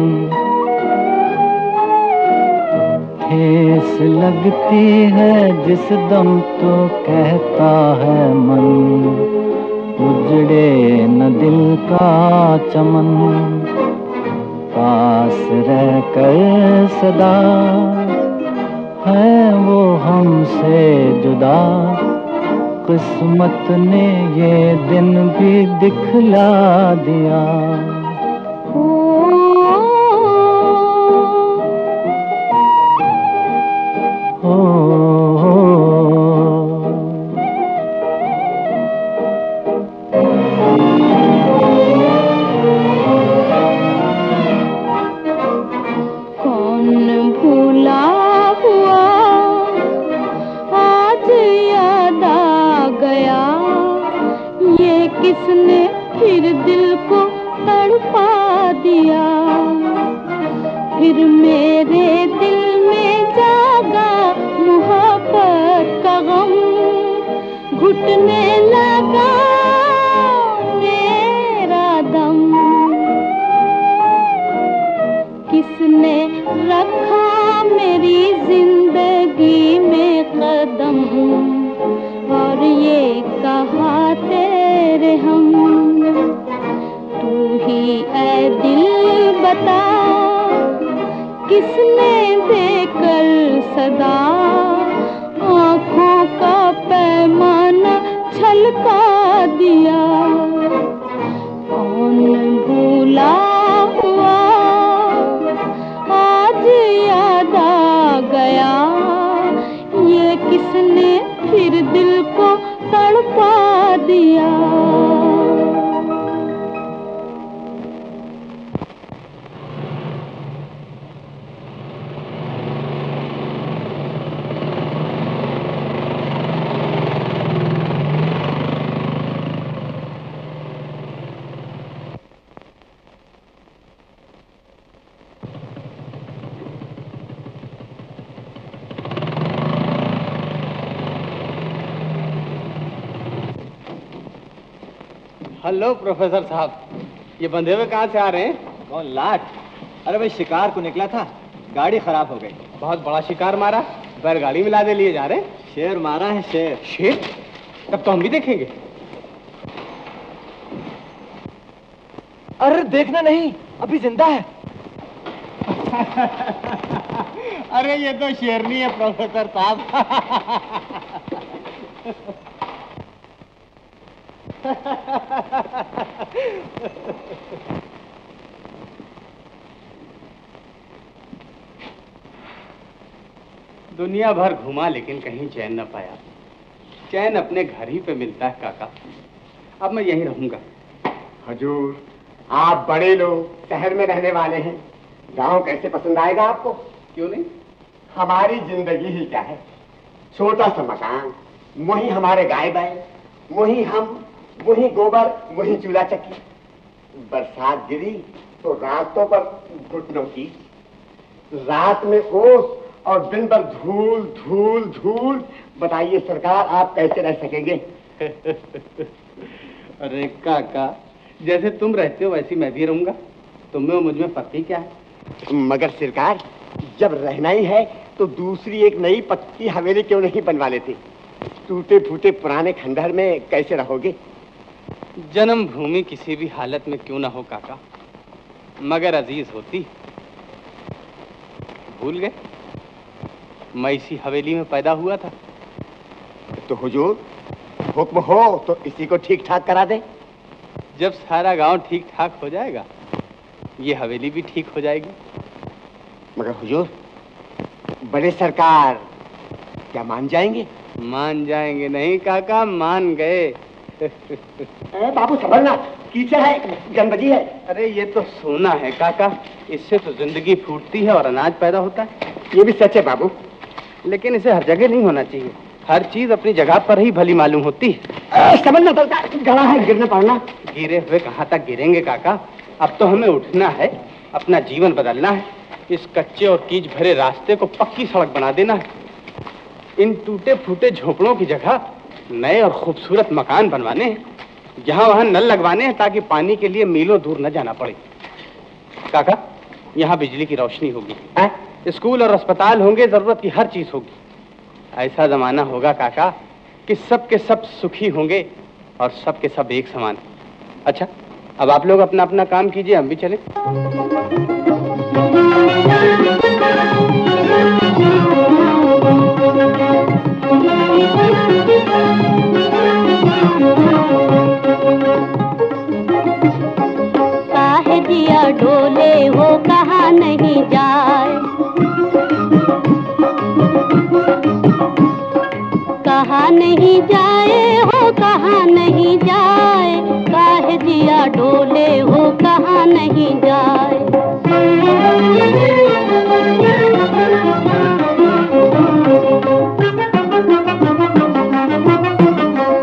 ठेस लगती है जिस दम तो कहता है मन, उजड़े न दिल का चमन। पास रहकर सदा है वो हमसे जुदा, किस्मत ने ये दिन भी दिखला दिया। किसने फिर दिल को तड़पा दिया, फिर मेरे दिल में जागा मोहब्बत का गम, घुटने लगा मेरा दम। किसने रखा मेरी जिंदगी में कदम, और ये कहा तेरे हम। तू ही ऐ दिल बता, किसने देकर सदा आँखों का पैमाना छलका दिया। कौन भूला हुआ आज याद आ गया, ये किसने फिर दिल को तड़पा दिया। हेलो प्रोफेसर साहब, ये बंधे हुए कहाँ से आ रहे हैं? कौन, लाट? अरे भाई शिकार को निकला था, गाड़ी खराब हो गई। बहुत बड़ा शिकार मारा, बैलगाड़ी में लादे लिए जा रहे हैं? शेर मारा है, शेर। शेर? तब तो हम भी देखेंगे। अरे देखना नहीं, अभी जिंदा है। अरे ये तो शेरनी है प्रोफेसर साहब। दुनिया भर घूमा लेकिन कहीं चैन न पाया। चैन अपने घर ही पे मिलता है काका। अब मैं यहीं रहूंगा। हजूर, आप बड़े लोग शहर में रहने वाले हैं, गांव कैसे पसंद आएगा आपको? क्यों नहीं? हमारी जिंदगी ही क्या है, छोटा सा मकान, वही हमारे गाय बैल, वही हम, वही गोबर, वही चूल्हा चक्की। बरसात गिरी तो रातों पर घुटनों की, रात में ओस और दिन भर धूल धूल धूल। बताइए सरकार, आप कैसे रह सकेंगे? अरे काका, जैसे तुम रहते हो वैसे मैं भी रहूंगा। तुम्हें और मुझमें फर्क ही क्या है? मगर सरकार, जब रहना ही है तो दूसरी एक नई पक्की हवेली क्यों नहीं बनवा लेते? टूटे फूटे पुराने खंडहर में कैसे रहोगे? जन्मभूमि किसी भी हालत में क्यों ना हो काका, मगर अजीज होती। भूल गए मैं इसी हवेली में पैदा हुआ था। तो हुजूर, हुक्म हो तो इसी को ठीक ठाक करा दे। जब सारा गांव ठीक ठाक हो जाएगा, ये हवेली भी ठीक हो जाएगी। मगर हुजूर, बड़े सरकार क्या मान जाएंगे? मान जाएंगे नहीं काका, मान गए। बाबू संभलना, कीचड़ है, गंदगी है। अरे ये तो सोना है काका, इससे तो जिंदगी फूटती है और अनाज पैदा होता है। ये भी सच है बाबू, लेकिन इसे हर जगह नहीं होना चाहिए। हर चीज अपनी जगह पर ही भली मालूम होती है। समझना पड़ता, गड़ा है, गिरना पड़ना। गिरे हुए कहाँ तक गिरेंगे काका? अब तो हमें उठना है, अपना जीवन बदलना है। इस कच्चे और कीच भरे रास्ते को पक्की सड़क बना देना है। इन टूटे फूटे झोपड़ों की जगह नए और खूबसूरत मकान बनवाने हैं। जहाँ वहाँ नल लगवाने हैं ताकि पानी के लिए मीलों दूर न जाना पड़े। काका, यहाँ बिजली की रोशनी होगी, स्कूल और अस्पताल होंगे, जरूरत की हर चीज होगी। ऐसा जमाना होगा काका कि सब के सब सुखी होंगे और सब के सब एक समान। अच्छा, अब आप लोग अपना अपना काम कीजिए, हम भी चले। काहे जिया डोले हो कहाँ नहीं जाए, कहाँ नहीं जाए हो कहाँ नहीं जाए, काहे जिया डोले हो कहाँ नहीं जाए।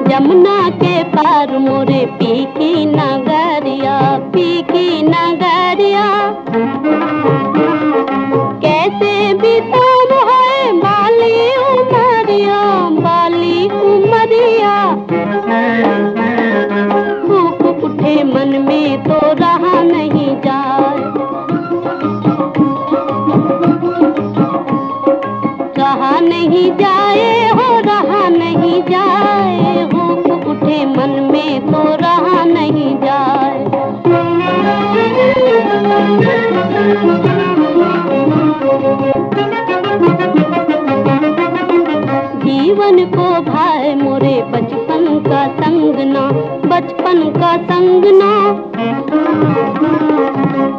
जमुना के पार मोरे पीकी नगरिया, पीकी नगरिया, कैसे बिताम है बाली उमरिया, बाली उमरिया। भूख उठे मन में तो रहा नहीं जाए, रहा नहीं जाए हो रहा नहीं जाए, भूख उठे मन में तो रहा नहीं जाए। जीवन को भाई मोरे बचपन का संगना, बचपन का संगना।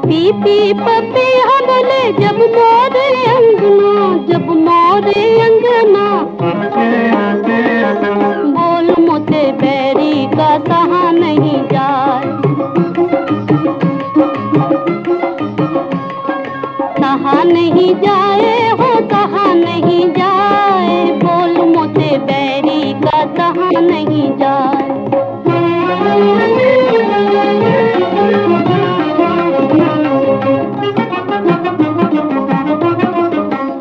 पी पी पपी हमले जब मोरे अंगना, जब मोरे अंगना। बोल मोते बैरी का सहा नहीं जाए, सहा नहीं जाए हो सहा नहीं जाए, बोल मोते बैरी का सहा नहीं जाए।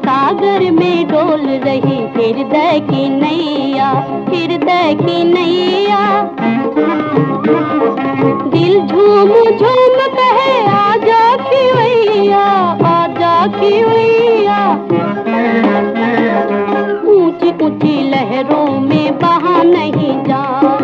सागर में डोल रही हृदय की नैया, हृदय की नैया। दिल झूम झूम कहे आजा खिवैया, आजा खिवैया। ऊंची ऊंची लहरों में बहा नहीं जाए,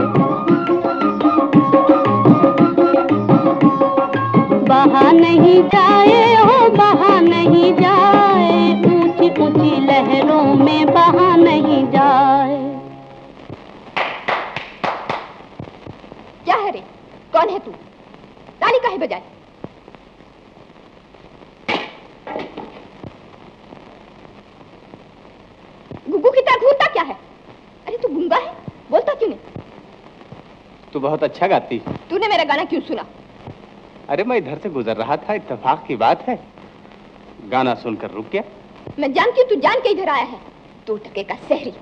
बहा नहीं जाए हो बहा नहीं जाए, ऊंची ऊंची लहरों में बहा नहीं जाए। क्या है रे? कौन है तू? ताली काहे बजाए? तू बहुत अच्छा गाती। तूने मेरा गाना क्यों सुना? अरे मैं इधर से गुजर रहा था, इत्तेफाक की बात है, गाना सुनकर रुक गया। मैं जानती हूँ तू जान के इधर आया है, 2 टके का शहरी।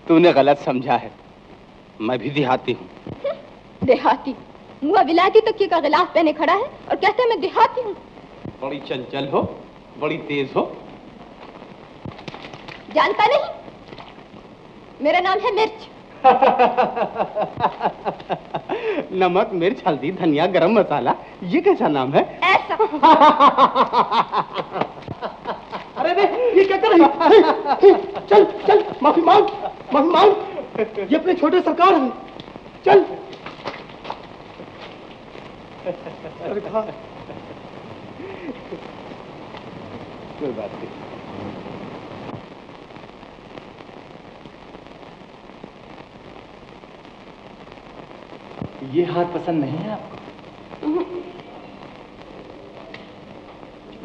तूने गलत समझा है, मैं भी देहाती हूँ। देहाती? मुआ विलायती तकिए का गिलाफ पहने खड़ा है और कहता है मैं देहाती हूँ। बड़ी चंचल हो, बड़ी तेज हो। जानता नहीं, मेरा नाम है मिर्च। नमक, मिर्च, हल्दी, धनिया, गरम मसाला, ये कैसा नाम है? ऐसा। अरे ये क्या कर रही है? चल चल, माफी मांग, माफी मांग। ये अपने छोटे सरकार हैं। चल। अरे कहा? कोई बात नहीं। ये हार पसंद नहीं है आपको?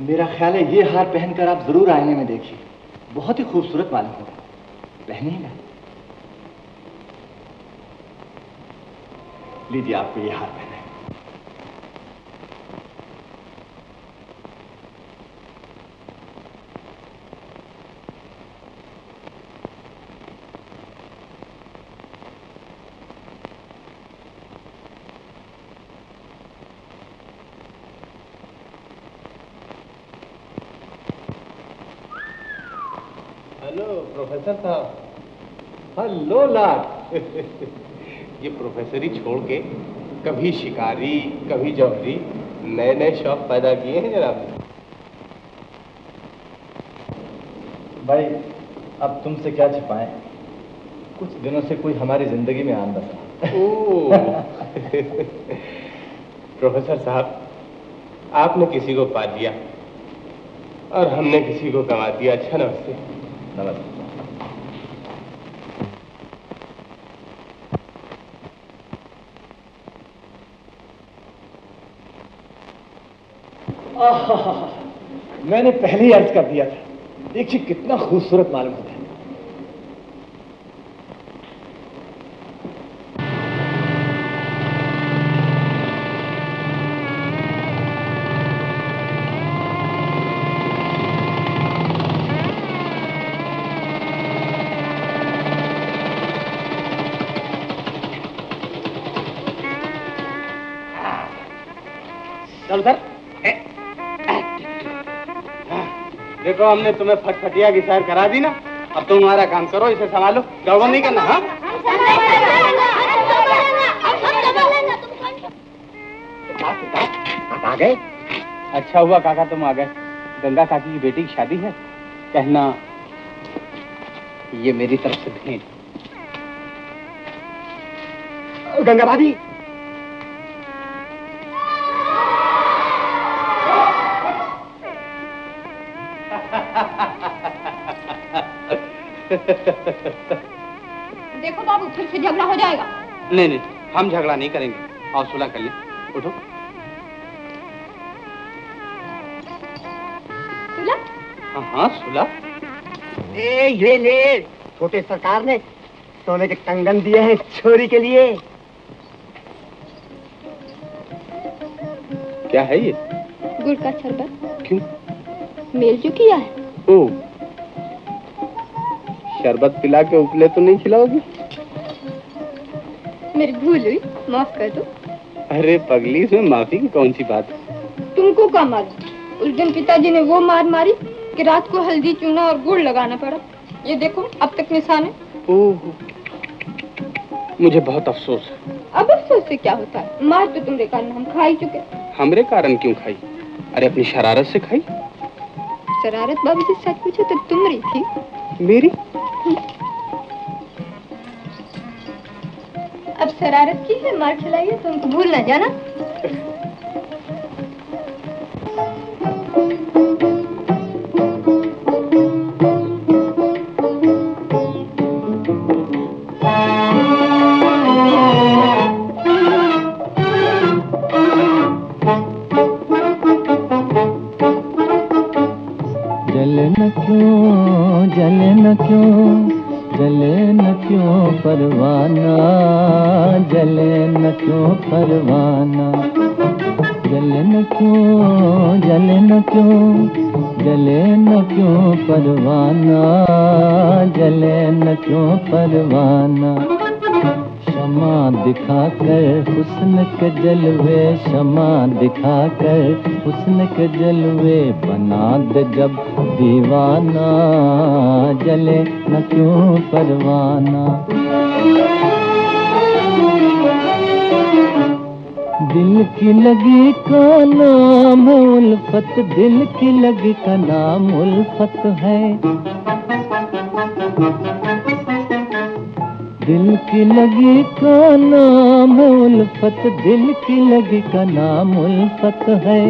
मेरा ख्याल है ये हार पहनकर आप जरूर आईने में देखिए, बहुत ही खूबसूरत मालूम होगा। पहनिएगा। लीजिए, आपको ये हार पहना है। हेलो प्रोफेसर साहब। हेलो लाड। ये प्रोफेसरी छोड़ के कभी शिकारी, कभी जौहरी, नए नए शौक पैदा किए हैं जनाब। भाई, अब तुमसे क्या छिपाएं? कुछ दिनों से कोई हमारी जिंदगी में आन बसा। प्रोफेसर साहब, आपने किसी को पा लिया और हमने किसी को कमा दिया। अच्छा, नमस्ते। नमस्ते। मैंने पहले ही अर्ज कर दिया था, देखिए कितना खूबसूरत मालूम होता है। चल उधर। देखो, हमने तुम्हें फटफटिया की सैर करा दी ना, अब तुम हमारा काम करो, इसे संभालो, गड़बड़ नहीं करना। हाँ, आ गए? अच्छा हुआ काका तुम आ गए। गंगा काकी की बेटी की शादी है, कहना ये मेरी तरफ से भेंट। गंगा भाभी। देखो बाबू, फिर से झगड़ा हो जाएगा। नहीं नहीं, हम झगड़ा नहीं करेंगे, और सुलह कर लें। उठो। सुलह? हाँ हाँ, सुलह। ये ले, छोटे सरकार ने सोने के कंगन दिए हैं छोरी के लिए। क्या है ये? गुड़ का शरबत। क्यों? मेल जो किया है। ओ, शरबत पिला के उपले तो नहीं खिलाओगी? मेरी भूल हुई, माफ कर दो। अरे पगली, इसमें माफी की कौन सी बात है? तुमको क्या मालूम, उस दिन पिताजी ने वो मार मारी कि रात को हल्दी, चूना और गुड़ लगाना पड़ा। ये देखो, अब तक निशान है। ओह, मुझे बहुत अफसोस है। अब अफसोस से क्या होता है? मार तो तुम्हारे कारण हम खा ही चुके। हमरे कारण क्यों खाई? अरे अपनी शरारत से खाई। शरारत बाबू से सच पूछो तो तुम रही थी। मेरी? अब शरारत की है, मार खिलाइए, तुमको भूल ना जाना। जले न क्यों, जले न क्यों, जले न क्यों परवाना, जले न क्यों परवाना, जले न क्यों, जले न क्यों, जले न क्यों परवाना, जले न क्यों परवाना। क्षमा दिखाकर हुस्न के जलवे, क्षमा दिखाकर हुस्न के जलवे, बना दे जब दीवाना, जले न क्यों परवाना। दिल की लगी का नाम है उल्फत, दिल की लगी का नाम उल्फत है। दिल की लगी का नाम है उल्फत, दिल की लगी का नाम उल्फत है।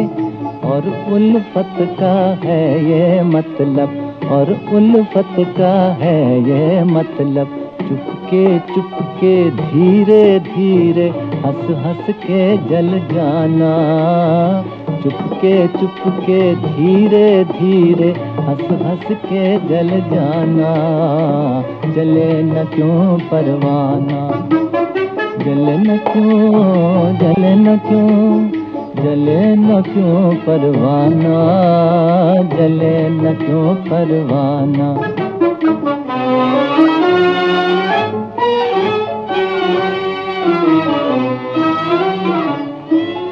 और उल्फत का है ये मतलब, और उल्फत का है ये मतलब। चुपके धीरे धीरे हंस हंस के जल जाना, चुपके धीरे धीरे हंस हंस के जल जाना। जले न क्यों परवाना, जले न क्यों, जले न क्यों, जले न क्यों परवाना, जले न क्यों परवाना।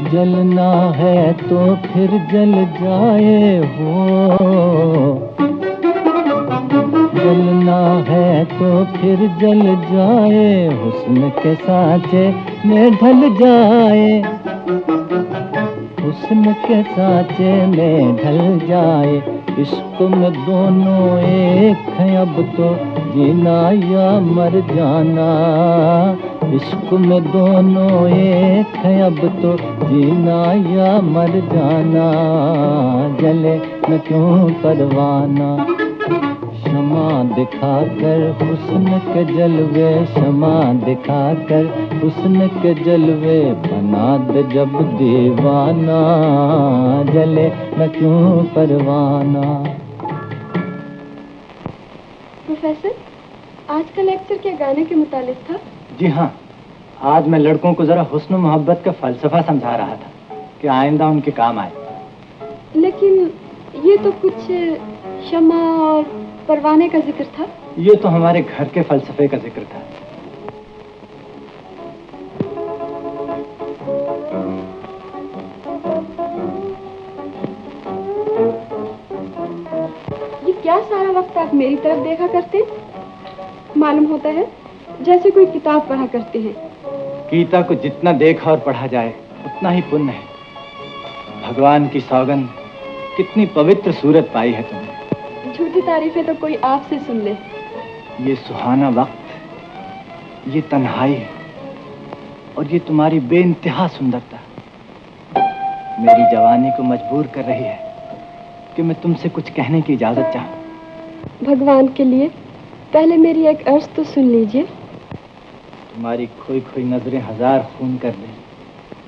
जलना है तो फिर जल जाए हो, जलना है तो फिर जल जाए, हुस्न के सांचे में ढल जाए, हुस्न के सांचे में ढल जाए। इश्क में दोनों एक हैं अब तो, जीना या मर जाना। इश्क में दोनों एक हैं अब तो, जीना या मर जाना। जले न क्यों परवाना, क्षमा दिखाकर हुस्न के जलवे, क्षमा दिखाकर हुस्न के जलवे, बना दे जब दीवाना। जले न क्यों परवाना। प्रोफेसर, आज का लेक्चर क्या गाने के मुतालिक था? जी हाँ, आज मैं लड़कों को जरा हुस्न मोहब्बत का फलसफा समझा रहा था कि आइंदा उनके काम आए। लेकिन ये तो कुछ क्षमा और परवाने का जिक्र था। ये तो हमारे घर के फलसफे का जिक्र था। ये क्या सारा वक्त आप मेरी तरफ देखा करते? मालूम होता है जैसे कोई किताब पढ़ा करते हैं। गीता को जितना देखा और पढ़ा जाए उतना ही पुण्य है। भगवान की सौगंध, कितनी पवित्र सूरत पाई है तुमने। झूठी तारीफें तो कोई आपसे सुन ले। ये सुहाना वक्त, ये तन्हाई और ये तुम्हारी बेइंतहा सुंदरता मेरी जवानी को मजबूर कर रही है कि मैं तुमसे कुछ कहने की इजाजत चाहूं। भगवान के लिए पहले मेरी एक अर्ज तो सुन लीजिए। तुम्हारी खोई खोई नजरें हजार खून कर दें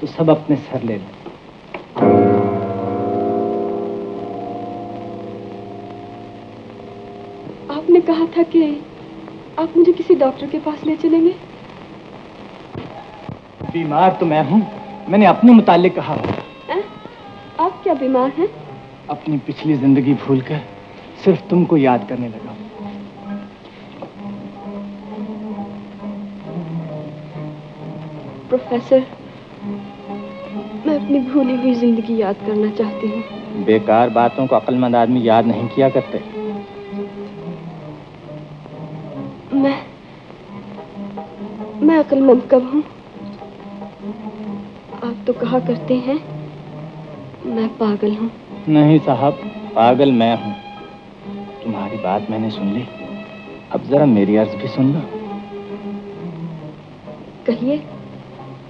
तो सब अपने सर ले लें। आपने कहा था कि आप मुझे किसी डॉक्टर के पास ले चलेंगे। बीमार तो मैं हूं, मैंने अपने मुतालिक कहा होगा। आप क्या बीमार हैं? अपनी पिछली जिंदगी भूलकर सिर्फ तुमको याद करने लगा। प्रोफेसर, मैं अपनी भूली हुई जिंदगी याद करना चाहती हूँ। बेकार बातों को अक्लमंद आदमी याद नहीं किया करते। मैं अक्लमंद कब हूँ? आप तो कहा करते हैं मैं पागल हूँ। नहीं साहब, पागल मैं हूँ। तुम्हारी बात मैंने सुन ली, अब जरा मेरी अर्ज भी सुन लो। कहिए।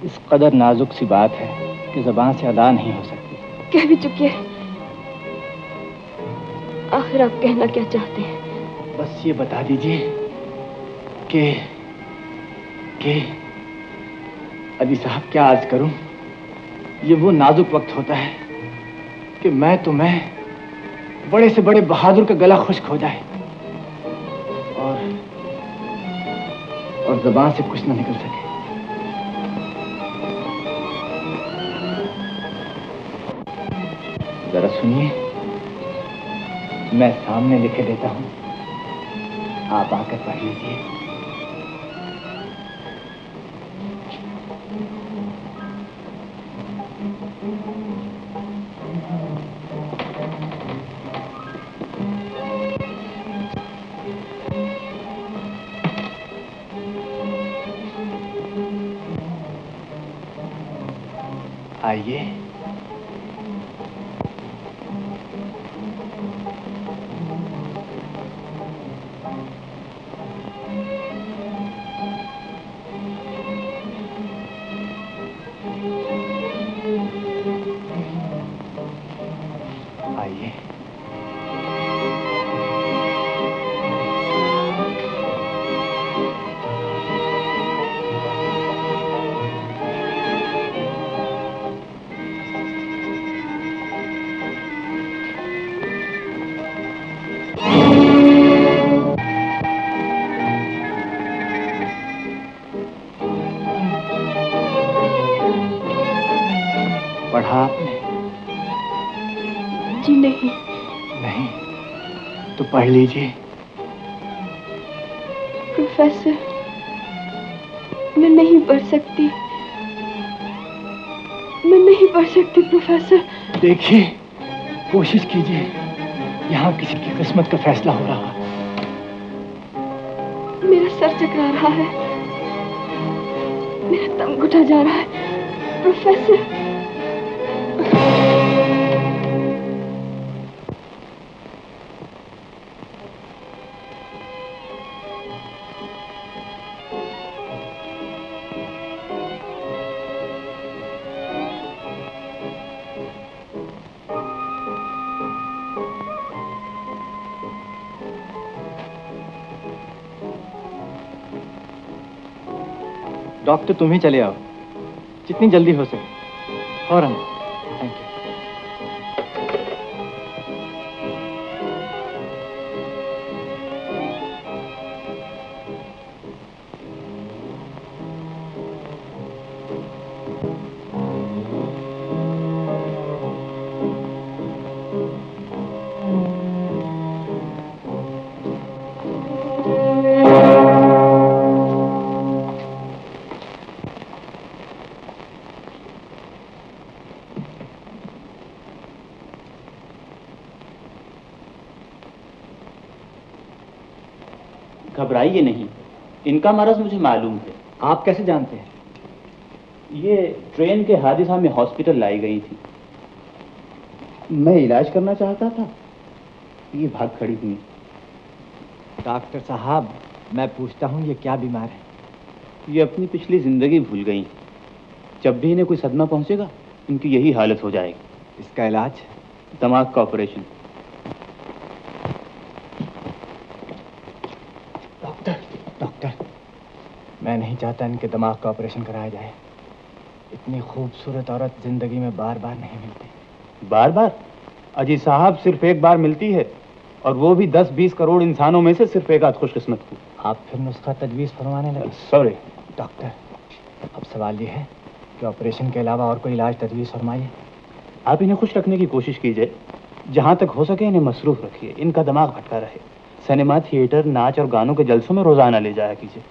इस कदर नाजुक सी बात है कि ज़बान से अदा नहीं हो सकती। कह भी चुके। आखिर आप कहना क्या चाहते हैं? बस ये बता दीजिए कि अली साहब, क्या आज करूं? ये वो नाजुक वक्त होता है कि मैं बड़े से बड़े बहादुर का गला खुश्क हो जाए और जुबान से कुछ ना निकल सके। जरा सुनिए, मैं सामने लिखे देता हूं, आप आकर पढ़ लीजिए। आइए। आइए। पढ़ा आपने? जी नहीं। नहीं तो पढ़ लीजिए। प्रोफेसर, मैं नहीं पढ़ सकती, मैं नहीं पढ़ सकती प्रोफेसर। देखिए, कोशिश कीजिए, यहाँ किसी की किस्मत का फैसला हो रहा है। मेरा सर चकरा रहा है, मेरा दम घुटा जा रहा है प्रोफेसर। डॉक्टर, तुम ही चले आओ, जितनी जल्दी हो सके। फौरन। Thank you. घबराइए नहीं, इनका मरज मुझे मालूम है। आप कैसे जानते हैं? ये ट्रेन के हादसा में हॉस्पिटल लाई गई थी, मैं इलाज करना चाहता था, ये भाग खड़ी हुई। डॉक्टर साहब, मैं पूछता हूँ, ये क्या बीमार है? ये अपनी पिछली जिंदगी भूल गई। जब भी इन्हें कोई सदमा पहुंचेगा, इनकी यही हालत हो जाएगी। इसका इलाज? दिमाग का ऑपरेशन। डॉक्टर, मैं नहीं चाहता इनके दिमाग का ऑपरेशन कराया जाए। इतनी खूबसूरत औरत जिंदगी में बार बार नहीं मिलती। बार बार? अजी साहब, सिर्फ एक बार मिलती है, और वो भी 10-20 करोड़ इंसानों में से सिर्फ एक आध खुशकिस्मत को। आप फिर नुस्खा तजवीज़ फरमाने लगे। सॉरी डॉक्टर, अब सवाल ये है कि ऑपरेशन के अलावा और कोई इलाज तजवीज़ फरमाइए। आप इन्हें खुश रखने की कोशिश कीजिए, जहाँ तक हो सके इन्हें मसरूफ रखिए, इनका दिमाग भटका रहे। सिनेमा, थिएटर, नाच और गानों के जलसों में रोजाना ले जाया कीजिए।